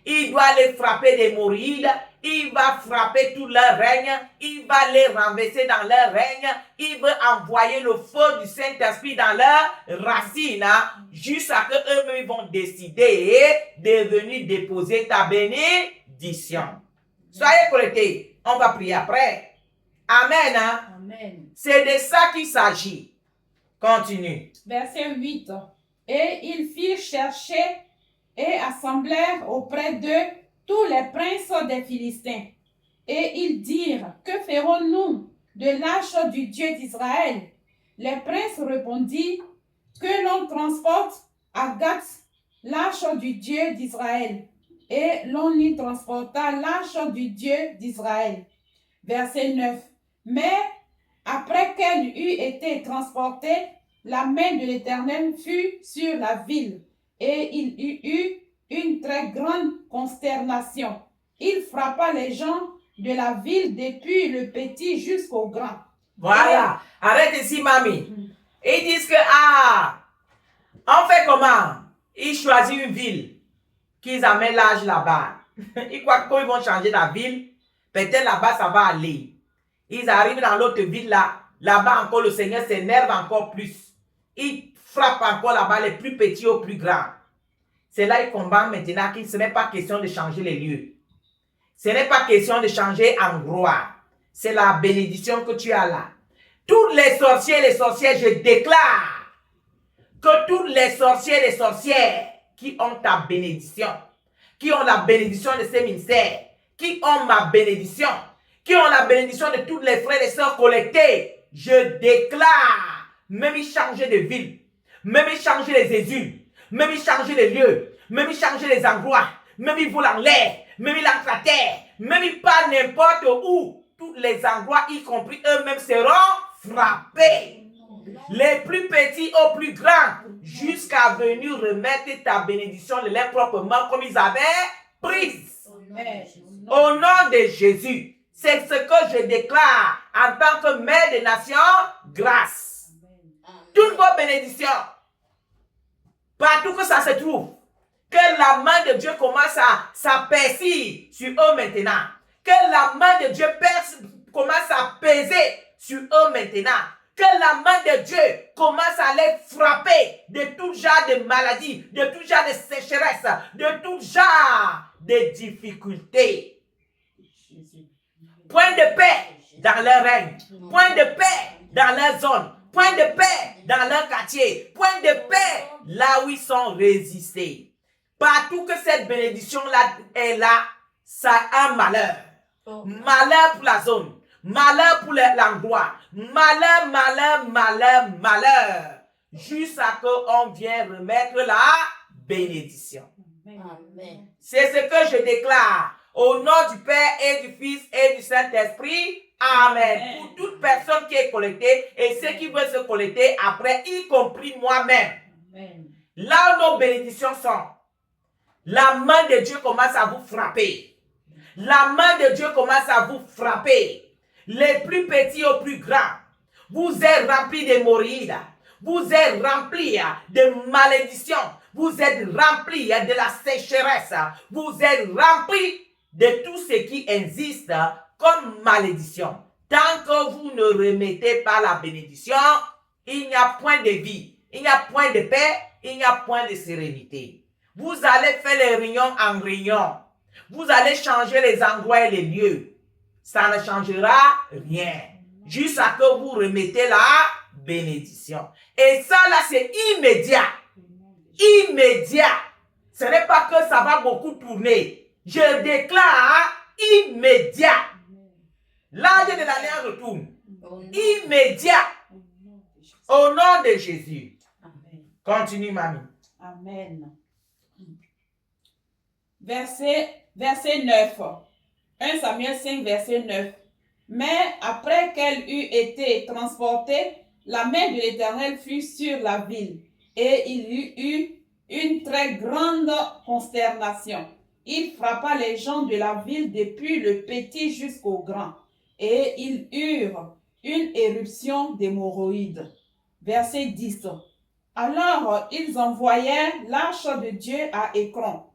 Il doit les frapper des hémorroïdes, il va frapper tout leur règne, il va les renverser dans leur règne, il veut envoyer le feu du Saint-Esprit dans leurs racines, jusqu'à ce qu'eux-mêmes vont décider de venir déposer ta bénédiction. Soyez connectés, on va prier après. Amen. Amen. C'est de ça qu'il s'agit. Continue. Verset 8. Et ils firent chercher et assemblèrent auprès d'eux tous les princes des Philistins. Et ils dirent: Que ferons-nous de l'arche du Dieu d'Israël? Les princes répondirent: Que l'on transporte à Gath l'arche du Dieu d'Israël. Et l'on y transporta l'arche du Dieu d'Israël. Verset 9. Mais après qu'elle eut été transportée, la main de l'Éternel fut sur la ville, et il y eut une très grande consternation. Il frappa les gens de la ville depuis le petit jusqu'au grand. Voilà. Arrête ici, mamie. Ils disent que, on fait comment? Ils choisissent une ville, qu'ils amènent l'âge là-bas. Ils croient qu'ils vont changer la ville. Peut-être là-bas, ça va aller. Ils arrivent dans l'autre ville là. Là-bas encore, le Seigneur s'énerve encore plus. Il frappe encore là-bas les plus petits aux plus grands. C'est là qu'ils combattent maintenant qu'il ne n'est pas question de changer les lieux. Ce n'est pas question de changer endroit. C'est la bénédiction que tu as là. Tous les sorciers et les sorcières, je déclare que tous les sorciers et les sorcières qui ont ta bénédiction, qui ont la bénédiction de ces ministères, qui ont ma bénédiction, qui ont la bénédiction de tous les frères et sœurs collectés, je déclare, même y changer de ville, même y changer les études, même y changer les lieux, même y changer les endroits, même y voler en l'air, même y entre la terre, même y pas n'importe où, tous les endroits, y compris eux-mêmes, seront frappés. Les plus petits aux plus grands, jusqu'à venir remettre ta bénédiction de leurs propres mains comme ils avaient prise. Au nom de Jésus, c'est ce que je déclare en tant que mère des nations, grâce. Toutes vos bénédictions, partout que ça se trouve, que la main de Dieu commence à s'apercir sur eux maintenant. Que la main de Dieu commence à peser sur eux maintenant. Que la main de Dieu commence à les frapper de tout genre de maladies, de tout genre de sécheresse, de tout genre de difficultés. Point de paix dans leur règne, point de paix dans leur zone, point de paix dans leur quartier, point de paix là où ils sont résistés. Partout que cette bénédiction-là est là, ça a un malheur. Malheur pour la zone, malheur pour l'endroit, malheur, malheur, malheur, malheur. Jusqu'à ce qu'on vienne remettre la bénédiction. Amen. C'est ce que je déclare au nom du Père et du Fils et du Saint-Esprit. Amen. Amen. Pour toute personne qui est connectée et ceux qui veulent se connecter après, y compris moi-même. Là où nos bénédictions sont, la main de Dieu commence à vous frapper. La main de Dieu commence à vous frapper. Les plus petits aux plus grands. Vous êtes remplis d'hémorroïdes. Vous êtes remplis de malédictions. Vous êtes remplis de la sécheresse. Vous êtes remplis de tout ce qui existe comme malédiction. Tant que vous ne remettez pas la bénédiction, il n'y a point de vie, il n'y a point de paix, il n'y a point de sérénité. Vous allez faire les réunions en réunion. Vous allez changer les endroits et les lieux. Ça ne changera rien. Jusqu'à ce que vous remettez la bénédiction. Et ça là, c'est immédiat. Immédiat. Ce n'est pas que ça va beaucoup tourner. Je déclare immédiat. L'âge de l'alliance retourne. Immédiat. Au nom de Jésus. Amen. Continue, mamie. Amen. Verset 9. 1 Samuel 5, verset 9. Mais après qu'elle eut été transportée, la main de l'Éternel fut sur la ville, et il y eut une très grande consternation. Il frappa les gens de la ville depuis le petit jusqu'au grand, et ils eurent une éruption d'hémorroïdes. Verset 10. Alors ils envoyèrent l'arche de Dieu à Écron.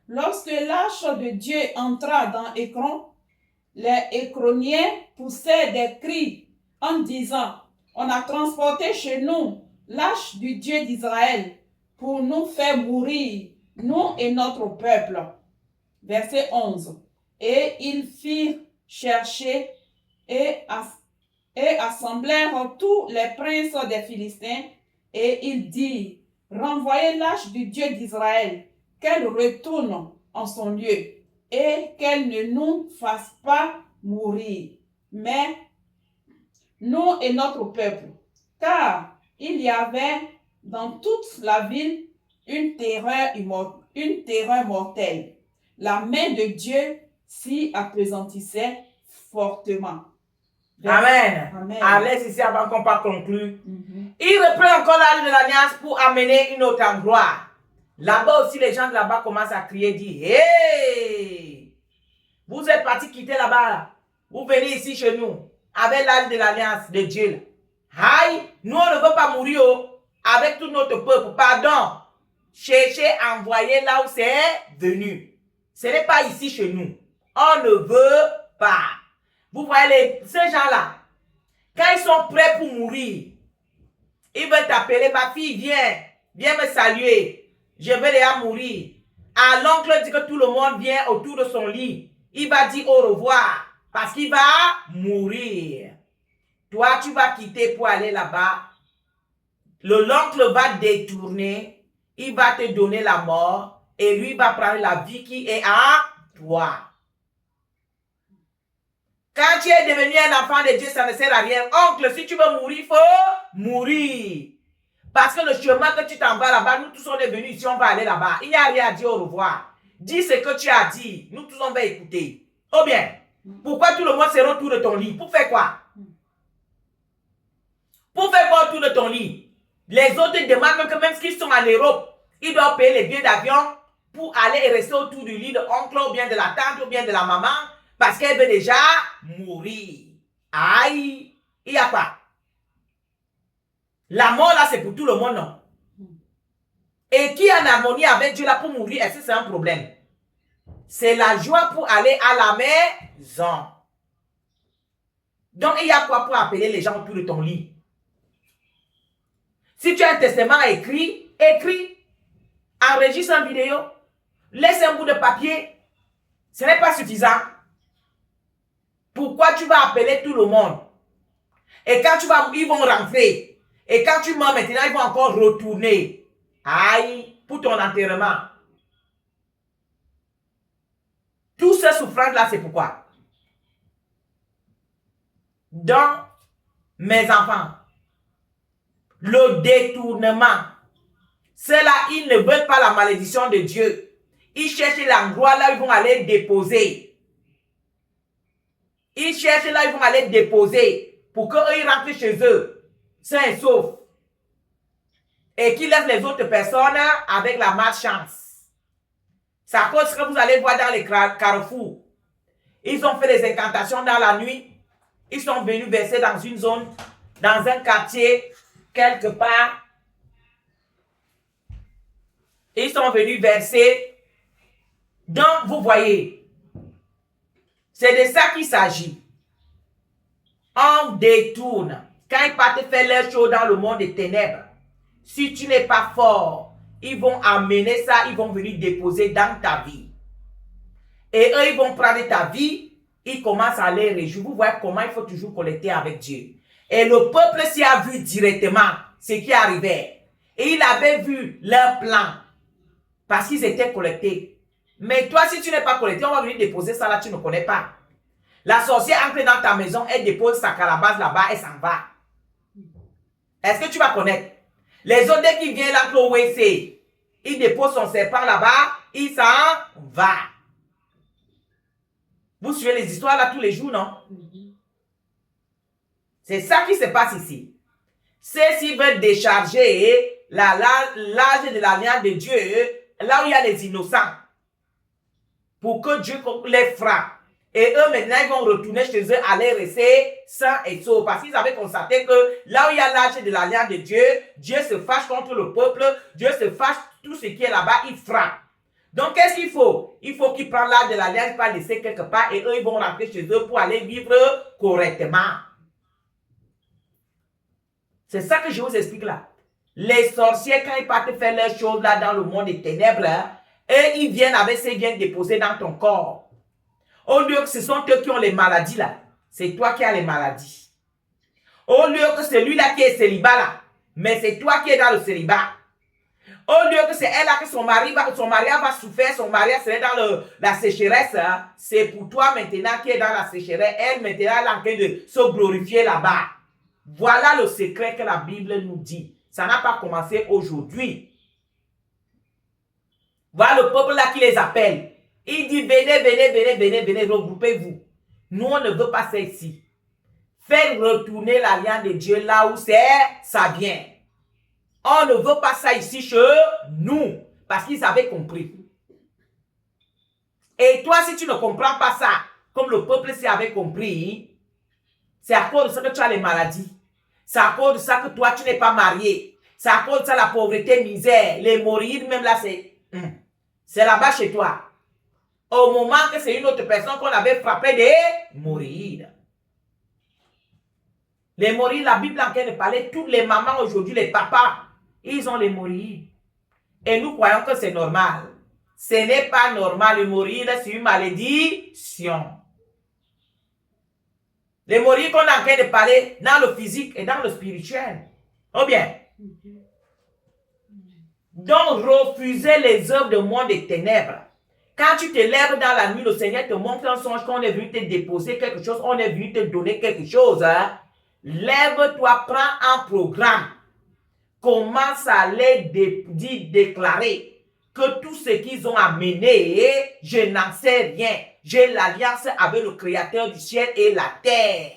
Lorsque l'arche de Dieu entra dans Écron, les Écroniens poussaient des cris en disant: on a transporté chez nous l'arche du Dieu d'Israël pour nous faire mourir, nous et notre peuple. Verset 11. Et ils firent chercher et assemblèrent tous les princes des Philistins, et ils dirent: renvoyez l'arche du Dieu d'Israël, qu'elle retourne en son lieu, et qu'elle ne nous fasse pas mourir, mais nous et notre peuple. Car il y avait dans toute la ville une terreur mortelle. La main de Dieu s'y appesantissait fortement. Amen. Amen. Allez ici avant qu'on pas conclure. Il reprend encore l'âge de l'alliance pour amener une autre endroit. Là-bas aussi, les gens de là-bas commencent à crier, dire: hey! Vous êtes partis quitter là-bas, là. Vous venez ici chez nous, avec l'âge de l'alliance de Dieu. Aïe, nous on ne veut pas mourir avec tout notre peuple. Pardon. Cherchez à envoyer là où c'est venu. Ce n'est pas ici chez nous. On ne veut pas. Vous voyez ces gens-là, quand ils sont prêts pour mourir, ils veulent t'appeler: ma fille, viens me saluer. Je vais déjà mourir. À l'oncle dit que tout le monde vient autour de son lit. Il va dire au revoir parce qu'il va mourir. Toi, tu vas quitter pour aller là-bas. L'oncle va détourner. Il va te donner la mort et lui va prendre la vie qui est à toi. Quand Quand tu es devenu un enfant de Dieu, ça ne sert à rien. Oncle, si tu veux mourir, il faut mourir. Parce que le chemin que tu t'en vas là-bas, nous tous on est venus ici, on va aller là-bas. Il n'y a rien à dire au revoir. Dis ce que tu as dit. Nous tous on va écouter. Oh bien, pourquoi tout le monde sera autour de ton lit? Pour faire quoi? Pour faire quoi autour de ton lit? Les autres demandent que même s'ils sont en Europe, ils doivent payer les billets d'avion pour aller et rester autour du lit de l'oncle ou bien de la tante ou bien de la maman parce qu'elle veut déjà mourir. Aïe, il y a quoi? La mort là, c'est pour tout le monde, non? Et qui est en harmonie avec Dieu là pour mourir, est-ce que c'est un problème? C'est la joie pour aller à la maison. Donc, il y a quoi pour appeler les gens autour de ton lit? Si tu as un testament écrit, écris. Enregistre une vidéo. Laisse un bout de papier. Ce n'est pas suffisant. Pourquoi tu vas appeler tout le monde? Et quand tu vas, ils vont rentrer. Et quand tu meurs maintenant, ils vont encore retourner. Aïe, pour ton enterrement. Tout ce souffrance-là, c'est pourquoi? Donc, mes enfants, le détournement, ceux-là, ils ne veulent pas la malédiction de Dieu. Ils cherchent l'endroit là où ils vont aller déposer. Ils cherchent là où ils vont aller déposer pour qu'eux, ils rentrent chez eux, sains et saufs. Et qu'ils laissent les autres personnes avec la malchance. C'est à cause que vous allez voir dans les carrefours. Ils ont fait des incantations dans la nuit. Ils sont venus verser dans une zone, dans un quartier, quelque part. Ils sont venus verser. Donc, vous voyez, c'est de ça qu'il s'agit. On détourne. Quand ils partent faire leur chose dans le monde des ténèbres, si tu n'es pas fort, ils vont amener ça, ils vont venir déposer dans ta vie. Et eux, ils vont prendre ta vie, ils commencent à les réjouir. Vous voyez comment il faut toujours collecter avec Dieu. Et le peuple s'y a vu directement ce qui arrivait. Et il avait vu leur plan. Parce qu'ils étaient collectés. Mais toi, si tu n'es pas collecté, on va venir déposer ça là, tu ne connais pas. La sorcière entre dans ta maison, elle dépose sa calabasse là-bas, elle s'en va. Est-ce que tu vas connaître? Les autres, dès qu'ils viennent là, au WC, il dépose son serpent là-bas, il s'en va. Vous suivez les histoires là tous les jours, non? C'est ça qui se passe ici. Ceux-ci veulent décharger l'âge de l'alliance de Dieu, là où il y a les innocents, pour que Dieu les frappe. Et eux, maintenant, ils vont retourner chez eux, aller rester sains et saufs. Parce qu'ils avaient constaté que là où il y a l'âge de l'alliance de Dieu, Dieu se fâche contre le peuple, Dieu se fâche, tout ce qui est là-bas, il frappe. Donc, qu'est-ce qu'il faut? Il faut qu'ils prennent l'âge de l'alliance, pas laisser quelque part, et eux, ils vont rentrer chez eux pour aller vivre correctement. C'est ça que je vous explique là. Les sorciers, quand ils partent faire leurs choses là dans le monde des ténèbres, et ils viennent avec ces biens déposés dans ton corps. Au lieu que ce sont eux qui ont les maladies là, c'est toi qui as les maladies. Au lieu que celui-là qui est célibat là, mais c'est toi qui es dans le célibat. Au lieu que c'est elle là que son mariage va souffrir, son mariage serait dans la sécheresse, hein, c'est pour toi maintenant qui est dans la sécheresse, elle maintenant elle est en train de se glorifier là-bas. Voilà le secret que la Bible nous dit. Ça n'a pas commencé aujourd'hui. Voilà le peuple là qui les appelle. Il dit venez, regroupez-vous. Nous, on ne veut pas ça ici. Faire retourner l'alliance de Dieu là où ça vient. On ne veut pas ça ici chez nous. Parce qu'ils avaient compris. Et toi, si tu ne comprends pas ça, comme le peuple s'y avait compris, c'est à cause de ça que tu as les maladies. C'est à cause de ça que toi, tu n'es pas marié. C'est à cause de ça la pauvreté, misère, les mourides, même là, c'est là-bas chez toi. Au moment que c'est une autre personne qu'on avait frappé de mourir. Les mourir, la Bible en train de parler, toutes les mamans aujourd'hui, les papas, ils ont les mourir. Et nous croyons que c'est normal. Ce n'est pas normal de mourir, c'est une malédiction. Les mourir qu'on est en train de parler dans le physique et dans le spirituel. Oh bien. Donc, refusez les œuvres du monde des ténèbres. Quand tu te lèves dans la nuit, le Seigneur te montre un songe qu'on est venu te déposer quelque chose, on est venu te donner quelque chose. Hein? Lève-toi, prends un programme. Commence à les déclarer que tout ce qu'ils ont amené, je n'en sais rien. J'ai l'alliance avec le Créateur du ciel et la terre.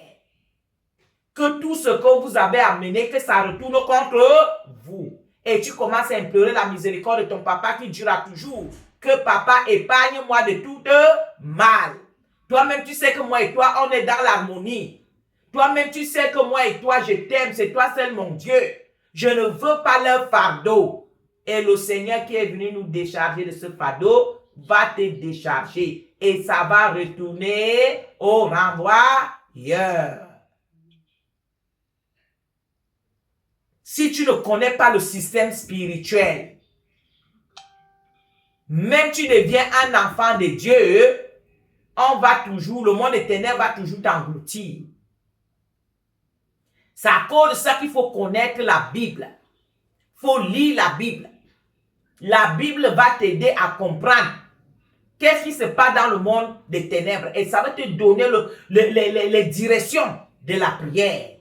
Que tout ce que vous avez amené, que ça retourne contre vous. Et tu commences à implorer la miséricorde de ton papa qui durera toujours. Que papa épargne-moi de tout mal. Toi-même, tu sais que moi et toi, on est dans l'harmonie. Toi-même, tu sais que moi et toi, je t'aime. C'est toi seul, mon Dieu. Je ne veux pas leur fardeau. Et le Seigneur qui est venu nous décharger de ce fardeau va te décharger. Et ça va retourner au renvoyeur. Si tu ne connais pas le système spirituel, même tu deviens un enfant de Dieu, le monde des ténèbres va toujours t'engloutir. C'est à cause de ça qu'il faut connaître la Bible. Il faut lire la Bible. La Bible va t'aider à comprendre qu'est-ce qui se passe dans le monde des ténèbres. Et ça va te donner les directions de la prière.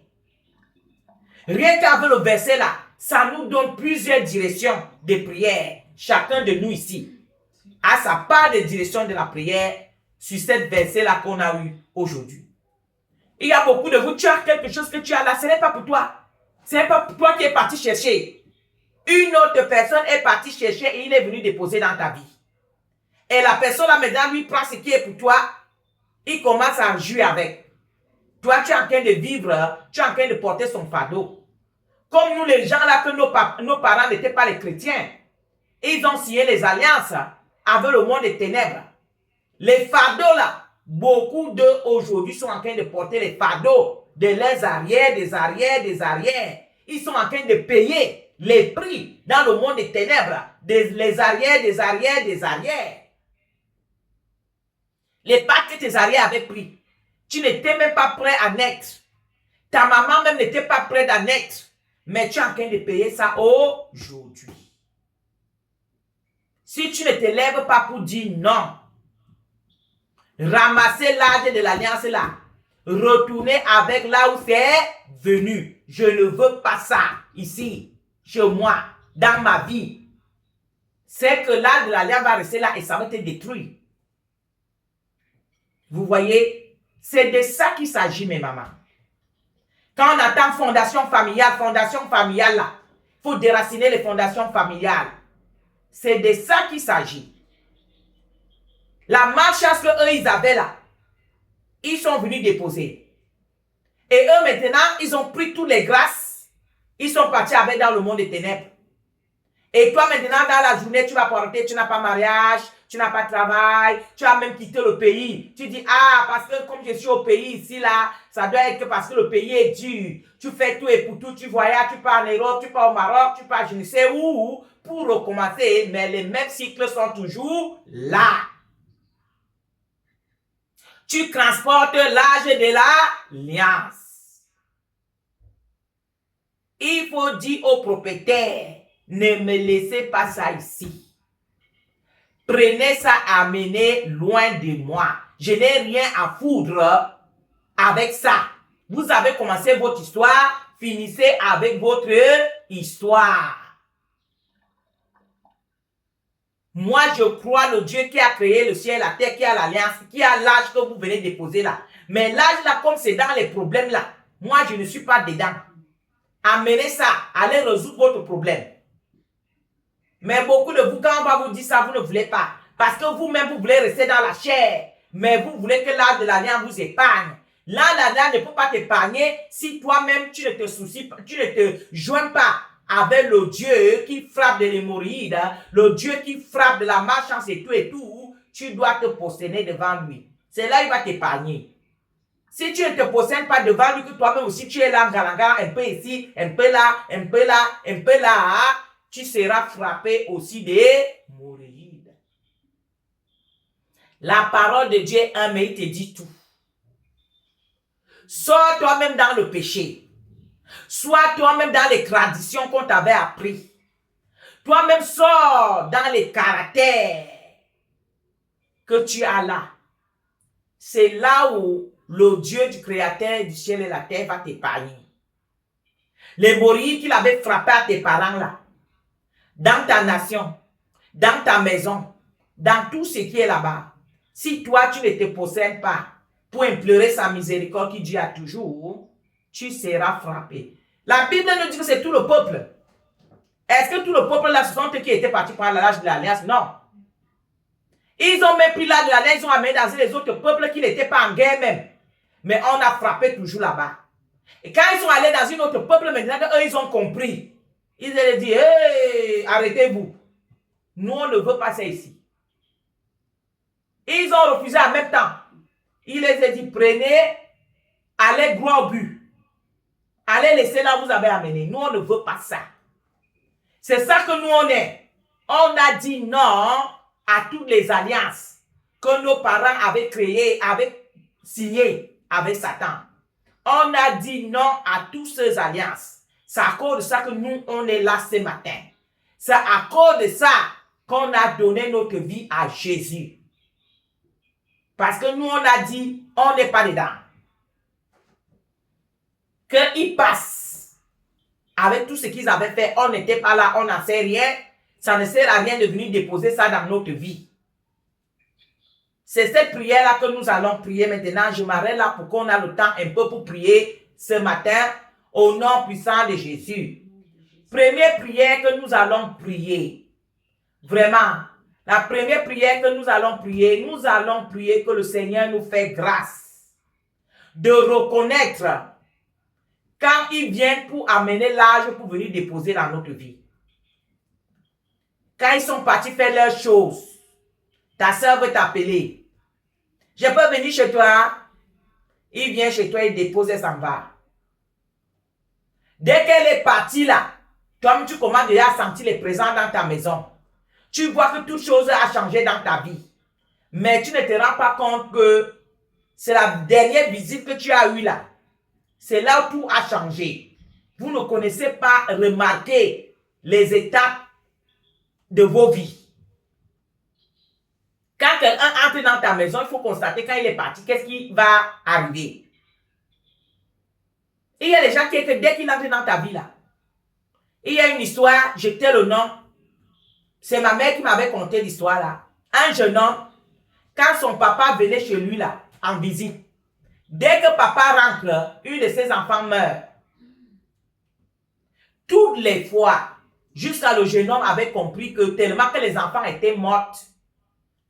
Rien qu'avec le verset là, ça nous donne plusieurs directions de prière. Chacun de nous ici a sa part de direction de la prière sur cette verset-là qu'on a eu aujourd'hui. Il y a beaucoup de vous, tu as quelque chose que tu as là, ce n'est pas pour toi. Ce n'est pas pour toi qui es parti chercher. Une autre personne est partie chercher et il est venu déposer dans ta vie. Et la personne là maintenant lui prend ce qui est pour toi, il commence à jouer avec. Toi tu es en train de vivre, tu es en train de porter son fardeau. Comme nous les gens là que nos parents n'étaient pas les chrétiens, ils ont signé les alliances avec le monde des ténèbres. Les fardeaux là, beaucoup d'eux aujourd'hui sont en train de porter les fardeaux de leurs arrières, des arrières, des arrières. Ils sont en train de payer les prix dans le monde des ténèbres, les arrières, des arrières, des arrières. Les pas que tes arrières avaient pris. Tu n'étais même pas prêt à naître. Ta maman même n'était pas prête à naître. Mais tu es en train de payer ça aujourd'hui. Si tu ne te lèves pas pour dire non, ramasser l'âge de l'alliance là, retourner avec là où c'est venu. Je ne veux pas ça ici, chez moi, dans ma vie. C'est que l'âge de l'alliance va rester là et ça va te détruire. Vous voyez, c'est de ça qu'il s'agit, mes mamans. Quand on attend fondation familiale là, il faut déraciner les fondations familiales. C'est de ça qu'il s'agit. La malchance qu'eux, ils avaient là, ils sont venus déposer. Et eux, maintenant, ils ont pris toutes les grâces. Ils sont partis avec dans le monde des ténèbres. Et toi, maintenant, dans la journée, tu vas porter, tu n'as pas mariage, tu n'as pas de travail, tu as même quitté le pays. Tu dis, ah, parce que comme je suis au pays ici, là, ça doit être parce que le pays est dur. Tu fais tout et pour tout, tu voyages, tu pars en Europe, tu pars au Maroc, tu pars je ne sais où, pour recommencer. Mais les mêmes cycles sont toujours là. Tu transportes l'âge de l'alliance. Il faut dire au propriétaire, ne me laissez pas ça ici. Prenez ça, amenez loin de moi. Je n'ai rien à foutre avec ça. Vous avez commencé votre histoire, finissez avec votre histoire. Moi, je crois le Dieu qui a créé le ciel, la terre, qui a l'alliance, qui a l'âge que vous venez déposer là. Mais l'âge là, comme c'est dans les problèmes là, moi, je ne suis pas dedans. Amenez ça, allez résoudre votre problème. Mais beaucoup de vous, quand on va vous dire ça, vous ne voulez pas. Parce que vous-même, vous voulez rester dans la chair. Mais vous voulez que l'âge de l'alliance vous épargne. L'âge de l'alliance ne peut pas t'épargner si toi-même, tu ne te soucies pas, tu ne te joins pas avec le Dieu qui frappe de l'hémorroïde, le Dieu qui frappe de la malchance et tout, tu dois te prosterner devant lui. C'est là qu'il va t'épargner. Si tu ne te procèdes pas devant lui, que toi-même aussi tu es là, un peu ici, un peu là, un peu là, un peu là, tu seras frappé aussi des hémorroïdes. La parole de Dieu est un, mais il te dit tout. Sors toi-même dans le péché. Sois toi-même dans les traditions qu'on t'avait appris. Toi-même sors dans les caractères. que tu as là, c'est là où le Dieu du Créateur du ciel et la terre va t'épargner. Les morilles qu'il avait frappé à tes parents là, dans ta nation, dans ta maison, dans tout ce qui est là-bas, si toi tu ne te possèdes pas pour implorer sa miséricorde qui Dieu a toujours, tu seras frappé. La Bible nous dit que c'est tout le peuple. Est-ce que tout le peuple là, ce sont eux qui étaient partis par l'âge de l'alliance? Non. Ils ont même pris l'âge de l'alliance, ils ont amené dans les autres peuples qui n'étaient pas en guerre même. Mais on a frappé toujours là-bas. Et quand ils sont allés dans une autre peuple, maintenant qu'eux, ils ont compris, ils ont dit, hey, arrêtez-vous. Nous, on ne veut pas ça ici. Ils ont refusé en même temps. Il les a dit, prenez, allez droit au but. Allez laisser là où vous avez amené. Nous, on ne veut pas ça. C'est ça que nous, on est. On a dit non à toutes les alliances que nos parents avaient créées, avaient signées avec Satan. On a dit non à toutes ces alliances. C'est à cause de ça que nous, on est là ce matin. C'est à cause de ça qu'on a donné notre vie à Jésus. Parce que nous, on a dit, on n'est pas dedans. Qu'il passe avec tout ce qu'ils avaient fait, on n'était pas là, on n'en sait rien. Ça ne sert à rien de venir déposer ça dans notre vie. C'est cette prière-là que nous allons prier maintenant. Je m'arrête là pour qu'on ait le temps un peu pour prier ce matin au nom puissant de Jésus. Première prière que nous allons prier. Vraiment, la première prière que nous allons prier que le Seigneur nous fait grâce de reconnaître quand il vient pour amener l'âge pour venir déposer dans notre vie. Quand ils sont partis faire leurs choses, ta soeur veut t'appeler. Je peux venir chez toi. Il vient chez toi, il dépose et s'en va. Dès qu'elle est partie là, toi tu commences déjà à sentir les présents dans ta maison. Tu vois que toute chose a changé dans ta vie. Mais tu ne te rends pas compte que c'est la dernière visite que tu as eue là. C'est là où tout a changé. Vous ne connaissez pas remarquer les étapes de vos vies. Quand quelqu'un entre dans ta maison, il faut constater quand il est parti, qu'est-ce qui va arriver. Il y a des gens qui, dès qu'il entre dans ta vie là, il y a une histoire, je t'ai le nom. C'est ma mère qui m'avait conté l'histoire là. Un jeune homme, quand son papa venait chez lui là, en visite, dès que papa rentre, une de ses enfants meurt. Toutes les fois, jusqu'à le jeune homme avait compris que tellement que les enfants étaient morts,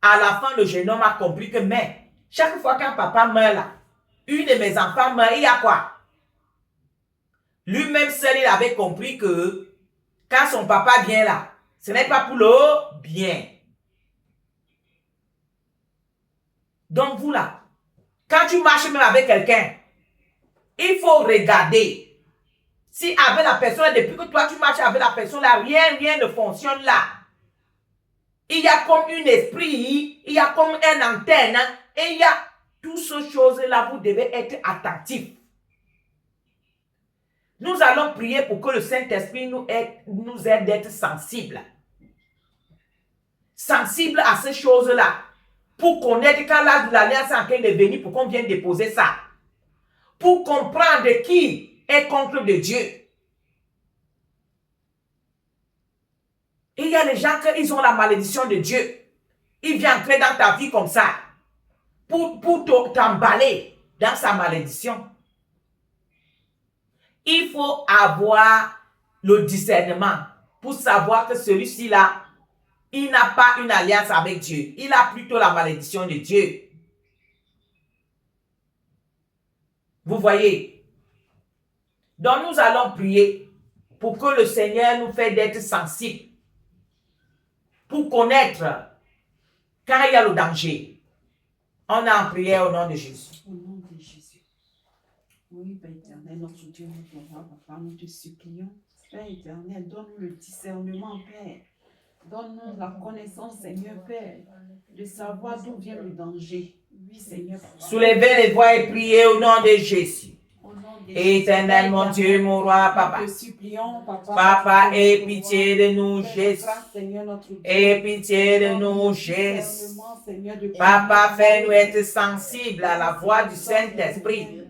à la fin, le jeune homme a compris que, mais, chaque fois qu'un papa meurt là, une de mes enfants meurt, il y a quoi? Lui-même seul, il avait compris que, quand son papa vient là, ce n'est pas pour le bien. Donc vous là, quand tu marches même avec quelqu'un, il faut regarder. Si avec la personne, depuis que toi tu marches avec la personne là, rien ne fonctionne là. Il y a comme un esprit, il y a comme une antenne, et il y a toutes ces choses-là, vous devez être attentifs. Nous allons prier pour que le Saint-Esprit nous aide d'être sensibles. Sensibles à ces choses-là. Pour connaître quand l'âge de l'alliance est en train de venir, pour qu'on vienne déposer ça. Pour comprendre qui est contre de Dieu. Il y a des gens qui ont la malédiction de Dieu. Il vient entrer dans ta vie comme ça. Pour t'emballer dans sa malédiction. Il faut avoir le discernement pour savoir que celui-ci là, il n'a pas une alliance avec Dieu. Il a plutôt la malédiction de Dieu. Vous voyez? Donc nous allons prier pour que le Seigneur nous fasse d'être sensibles. Pour connaître quand il y a le danger. On a en prière au nom de Jésus. Au nom de Jésus. Oui, Père éternel, notre Dieu, notre roi, papa, nous te supplions. Père éternel, donne-nous le discernement, Père. Donne-nous la connaissance, Seigneur, Père, de savoir d'où vient le danger. Oui, Seigneur. Soulevez les voix et priez au nom de Jésus. Au nom Éternel mon Dieu, mon roi, papa. Nous te supplions, papa. Papa, aie pitié de nous, Jésus. Grâce, Seigneur, notre Dieu. Aie pitié de nous, Jésus. Discernement, Seigneur, de Papa, fais-nous être sensibles à la voix du Saint-Esprit.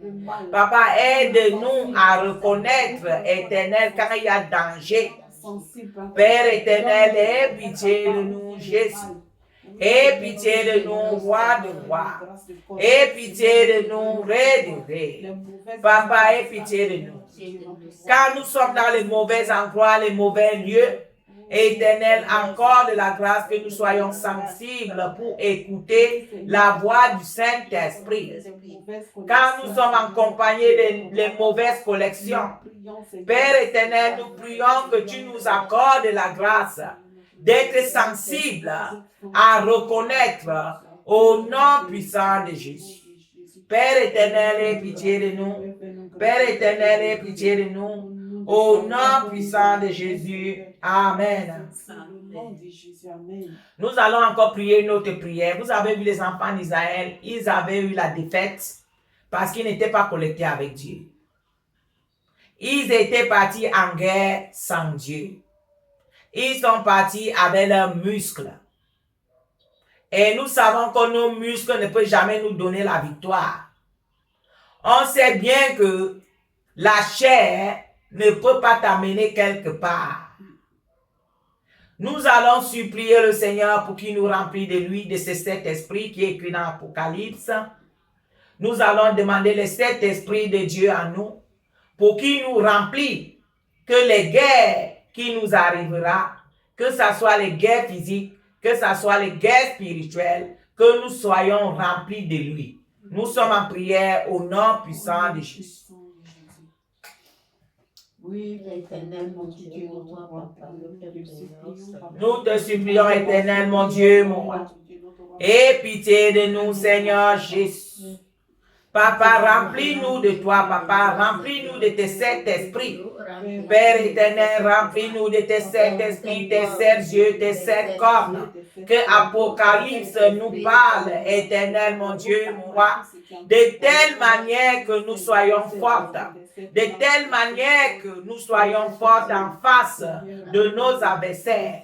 Papa, aide-nous à reconnaître, éternel, quand il y a danger. Père éternel, aie pitié de nous, Jésus. Aie pitié de nous, roi de rois. Aie pitié de nous, ré de ré. Papa, aie pitié de nous. Quand nous sommes dans les mauvais endroits, les mauvais lieux, Éternel, encore de la grâce que nous soyons sensibles pour écouter la voix du Saint-Esprit. Quand nous sommes en compagnie des mauvaises collections, Père éternel, nous prions que tu nous accordes la grâce d'être sensibles à reconnaître au nom puissant de Jésus. Père éternel, aie pitié de nous. Père éternel, aie pitié de nous. Au nom puissant de Jésus. Amen. Nous allons encore prier une autre prière. Vous avez vu les enfants d'Israël, ils avaient eu la défaite parce qu'ils n'étaient pas connectés avec Dieu. Ils étaient partis en guerre sans Dieu. Ils sont partis avec leurs muscles. Et nous savons que nos muscles ne peuvent jamais nous donner la victoire. On sait bien que la chair ne peut pas t'amener quelque part. Nous allons supplier le Seigneur pour qu'il nous remplisse de lui, de ce Saint-Esprit qui est écrit dans l'Apocalypse. Nous allons demander le Saint-Esprit de Dieu en nous pour qu'il nous remplisse, que les guerres qui nous arriveront, que ce soit les guerres physiques, que ce soit les guerres spirituelles, que nous soyons remplis de lui. Nous sommes en prière au nom puissant de Jésus. Oui, Éternel, mon Dieu, Nous te supplions, éternel, mon Dieu, mon roi. Aie pitié de nous, Seigneur Jésus. Papa, remplis-nous de toi, papa. Remplis-nous de tes Saint-Esprit. Père éternel, remplis-nous de tes Saint-Esprit, tes sept yeux, tes sept cornes. Que Apocalypse nous parle, éternel, mon Dieu, mon roi. De telle manière que nous soyons fortes. De telle manière que nous soyons fortes en face de nos adversaires.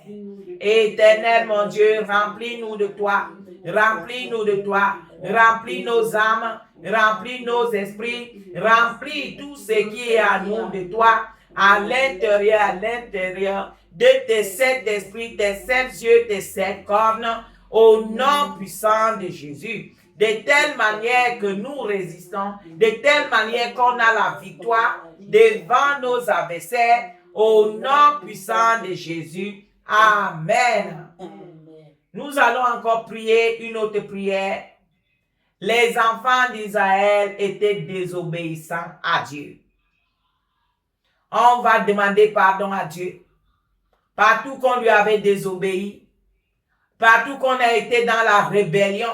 Éternel, mon Dieu, remplis-nous de toi. Remplis-nous de toi. Remplis nos âmes. Remplis nos esprits. Remplis tout ce qui est à nous de toi. À l'intérieur de tes sept esprits, tes sept yeux, tes sept cornes. Au nom puissant de Jésus. De telle manière que nous résistons, de telle manière qu'on a la victoire devant nos adversaires, au nom puissant de Jésus. Amen. Nous allons encore prier une autre prière. Les enfants d'Israël étaient désobéissants à Dieu. On va demander pardon à Dieu. Partout qu'on lui avait désobéi, partout qu'on a été dans la rébellion,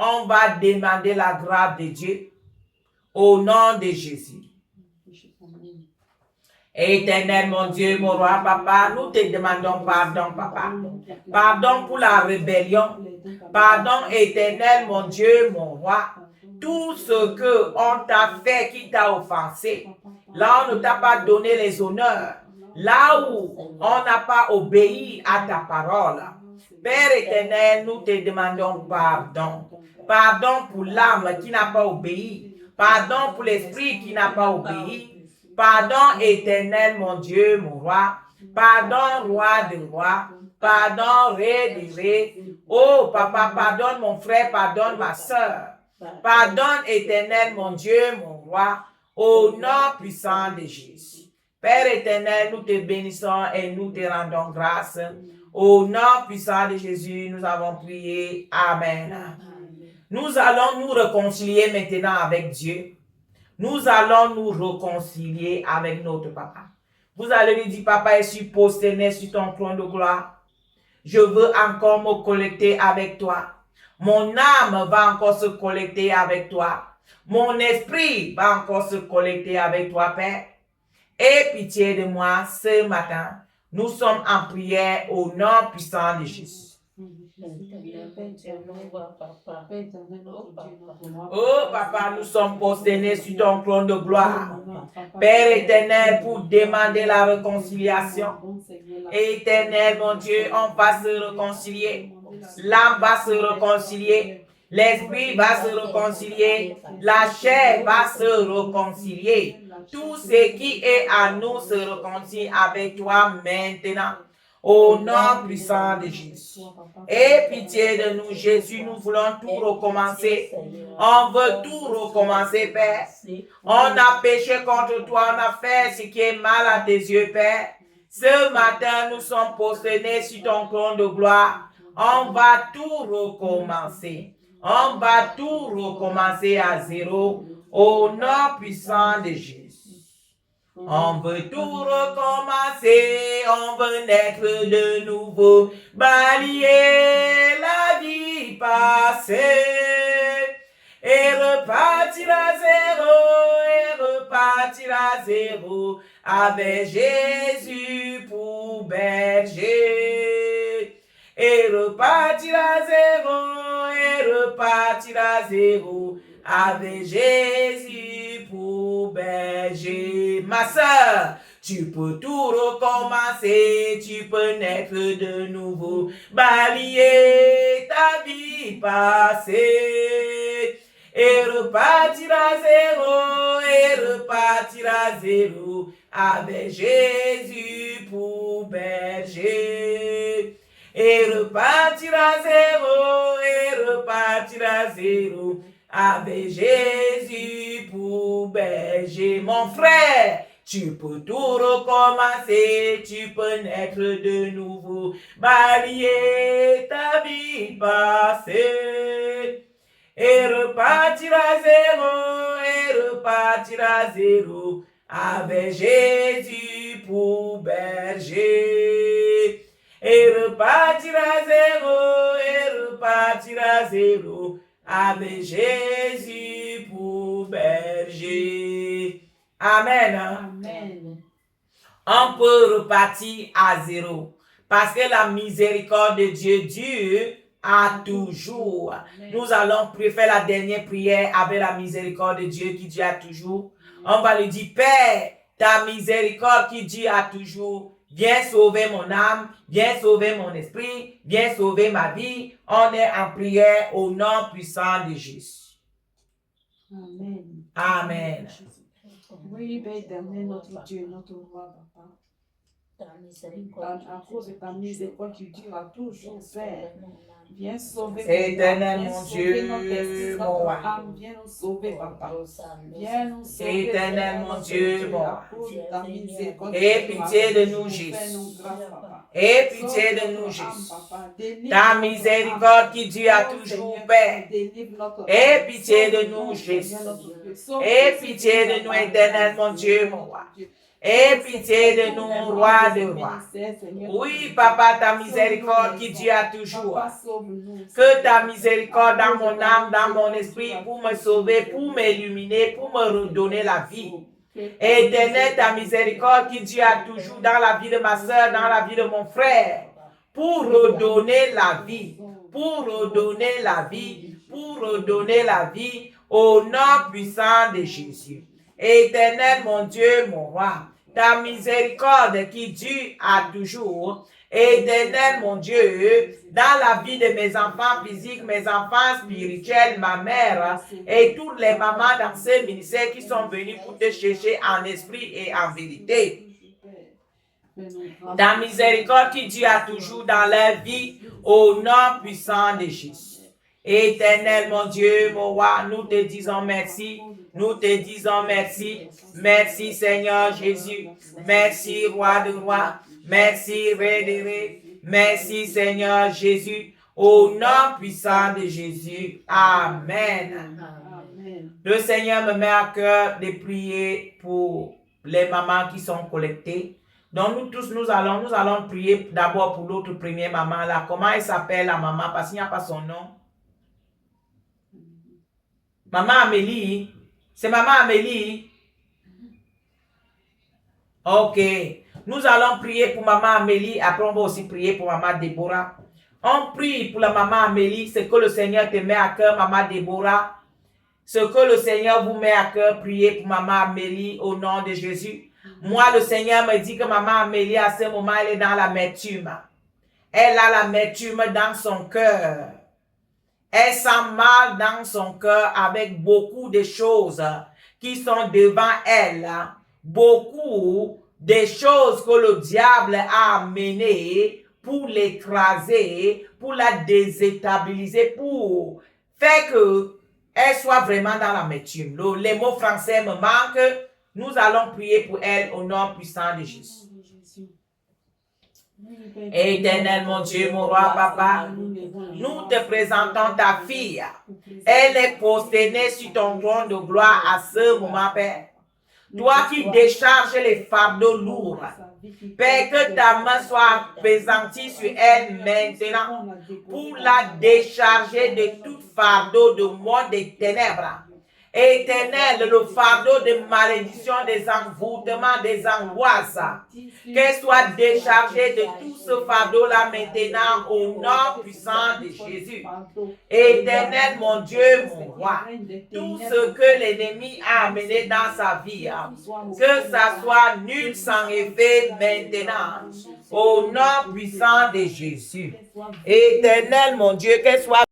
on va demander la grâce de Dieu au nom de Jésus. Éternel, mon Dieu, mon roi, papa, nous te demandons pardon, papa. Pardon pour la rébellion. Pardon, éternel, mon Dieu, mon roi. Tout ce que on t'a fait qui t'a offensé, là on ne t'a pas donné les honneurs, là où on n'a pas obéi à ta parole. Père éternel, nous te demandons pardon. Pardon pour l'âme qui n'a pas obéi. Pardon pour l'esprit qui n'a pas obéi. Pardon éternel, mon Dieu, mon roi. Pardon, roi de roi. Pardon, ré de ré. Oh, papa, pardonne mon frère, pardonne ma soeur. Pardonne éternel, mon Dieu, mon roi. Au nom puissant de Jésus. Père éternel, nous te bénissons et nous te rendons grâce. Au nom puissant de Jésus, nous avons prié. Amen. Nous allons nous réconcilier maintenant avec Dieu. Nous allons nous réconcilier avec notre papa. Vous allez lui dire, papa, je suis prosterné sur ton trône de gloire. Je veux encore me connecter avec toi. Mon âme va encore se connecter avec toi. Mon esprit va encore se connecter avec toi, Père. Aie pitié de moi ce matin. Nous sommes en prière au nom puissant de Jésus. Oh papa, nous sommes prosternés sur ton trône de gloire. Père éternel, pour demander la réconciliation. Éternel, mon Dieu, on va se réconcilier. L'âme va se réconcilier. L'esprit va se réconcilier. La chair va se réconcilier. Tout ce qui est à nous se réconcilie avec toi maintenant. Au nom puissant de Jésus. Aie pitié de nous, Jésus. Nous voulons tout recommencer. On veut tout recommencer, Père. On a péché contre toi. On a fait ce qui est mal à tes yeux, Père. Ce matin, nous sommes prosternés sur ton trône de gloire. On va tout recommencer. On va tout recommencer à zéro. Au nom puissant de Jésus. On veut tout recommencer, on veut naître de nouveau, balayer la vie passée et repartir à zéro avec Jésus pour berger. Et repartir à zéro avec Jésus pour berger. Ma soeur, tu peux tout recommencer, tu peux naître de nouveau, balayer ta vie passée et repartir à zéro avec Jésus pour berger. Et repartir à zéro avec Jésus pour berger. Mon frère, tu peux tout recommencer, tu peux naître de nouveau, balayer ta vie passée et repartir à zéro avec Jésus pour berger. Et repartir à zéro avec Jésus pour berger. Amen. Amen. On peut repartir à zéro parce que la miséricorde de Dieu dure à toujours. Amen. Nous allons faire la dernière prière avec la miséricorde de Dieu qui dure à toujours. On va lui dire, Père, ta miséricorde qui dure à toujours, viens sauver mon âme, viens sauver mon esprit, viens sauver ma vie. On est en prière au nom puissant de Jésus. Amen. Amen. Oui, Père éternel, notre Dieu, notre roi, papa. À cause de ta miséricorde qui dure à toujours, Père. Viens sauver Éternel, mon Dieu, mon roi. Viens nous sauver, papa. Viens nous sauver. Éternel, mon Dieu, mon roi. Aie Aie pitié de nous, Jésus. Aie pitié de nous, Jésus. Ta miséricorde qui dure à toujours, Père. Aie pitié de nous, Jésus. Aie pitié de nous, éternel, mon Dieu, mon roi. Aie pitié de nous, roi de rois. Oui, papa, ta miséricorde qui dure à toujours. Que ta miséricorde dans mon âme, dans mon esprit, pour me sauver, pour m'illuminer, pour me redonner la vie. Éternel, ta miséricorde qui dure à toujours dans la vie de ma soeur, dans la vie de mon frère, pour redonner la vie, pour redonner la vie, pour redonner la vie au nom puissant de Jésus. Éternel, mon Dieu, mon roi, ta miséricorde qui dure à toujours. Éternel, mon Dieu, dans la vie de mes enfants physiques, mes enfants spirituels, ma mère et toutes les mamans dans ce ministère qui sont venus pour te chercher en esprit et en vérité. Ta miséricorde qui dure à toujours dans leur vie au nom puissant de Jésus. Éternel, mon Dieu, mon roi, nous te disons merci. Nous te disons merci. Merci, Seigneur Jésus. Merci, roi de rois. Merci, Ré. Merci, Seigneur Jésus. Au nom puissant de Jésus. Amen. Amen. Le Seigneur me met à cœur de prier pour les mamans qui sont collectées. Donc nous tous, nous allons prier d'abord pour l'autre première maman là. Comment elle s'appelle la maman? Parce qu'il n'y a pas son nom. Maman Amélie. C'est maman Amélie. Ok. Nous allons prier pour maman Amélie. Après, on va aussi prier pour maman Déborah. On prie pour la maman Amélie, ce que le Seigneur te met à cœur, maman Déborah. Ce que le Seigneur vous met à cœur, priez pour maman Amélie au nom de Jésus. Moi, le Seigneur me dit que maman Amélie, à ce moment, elle est dans l'amertume. Elle a l'amertume dans son cœur. Elle sent mal dans son cœur avec beaucoup de choses qui sont devant elle. Beaucoup de choses que le diable a amenées pour l'écraser, pour la déstabiliser, pour faire qu'elle soit vraiment dans l'amertume. Les mots français me manquent. Nous allons prier pour elle au nom puissant de Jésus. Éternel, mon Dieu, mon roi, papa, nous te présentons ta fille. Elle est prosternée sur ton trône de gloire à ce moment, Père. Toi qui décharges les fardeaux lourds, Père, que ta main soit appesantie sur elle maintenant pour la décharger de tout fardeau de monde des ténèbres. Éternel, le fardeau de malédiction, des envoûtements, des angoisses, qu'elle soit déchargée de tout ce fardeau-là maintenant au nom puissant de Jésus. Éternel, mon Dieu, mon roi, tout ce que l'ennemi a amené dans sa vie, que ça soit nul sans effet maintenant, au nom puissant de Jésus. Éternel, mon Dieu, qu'elle soit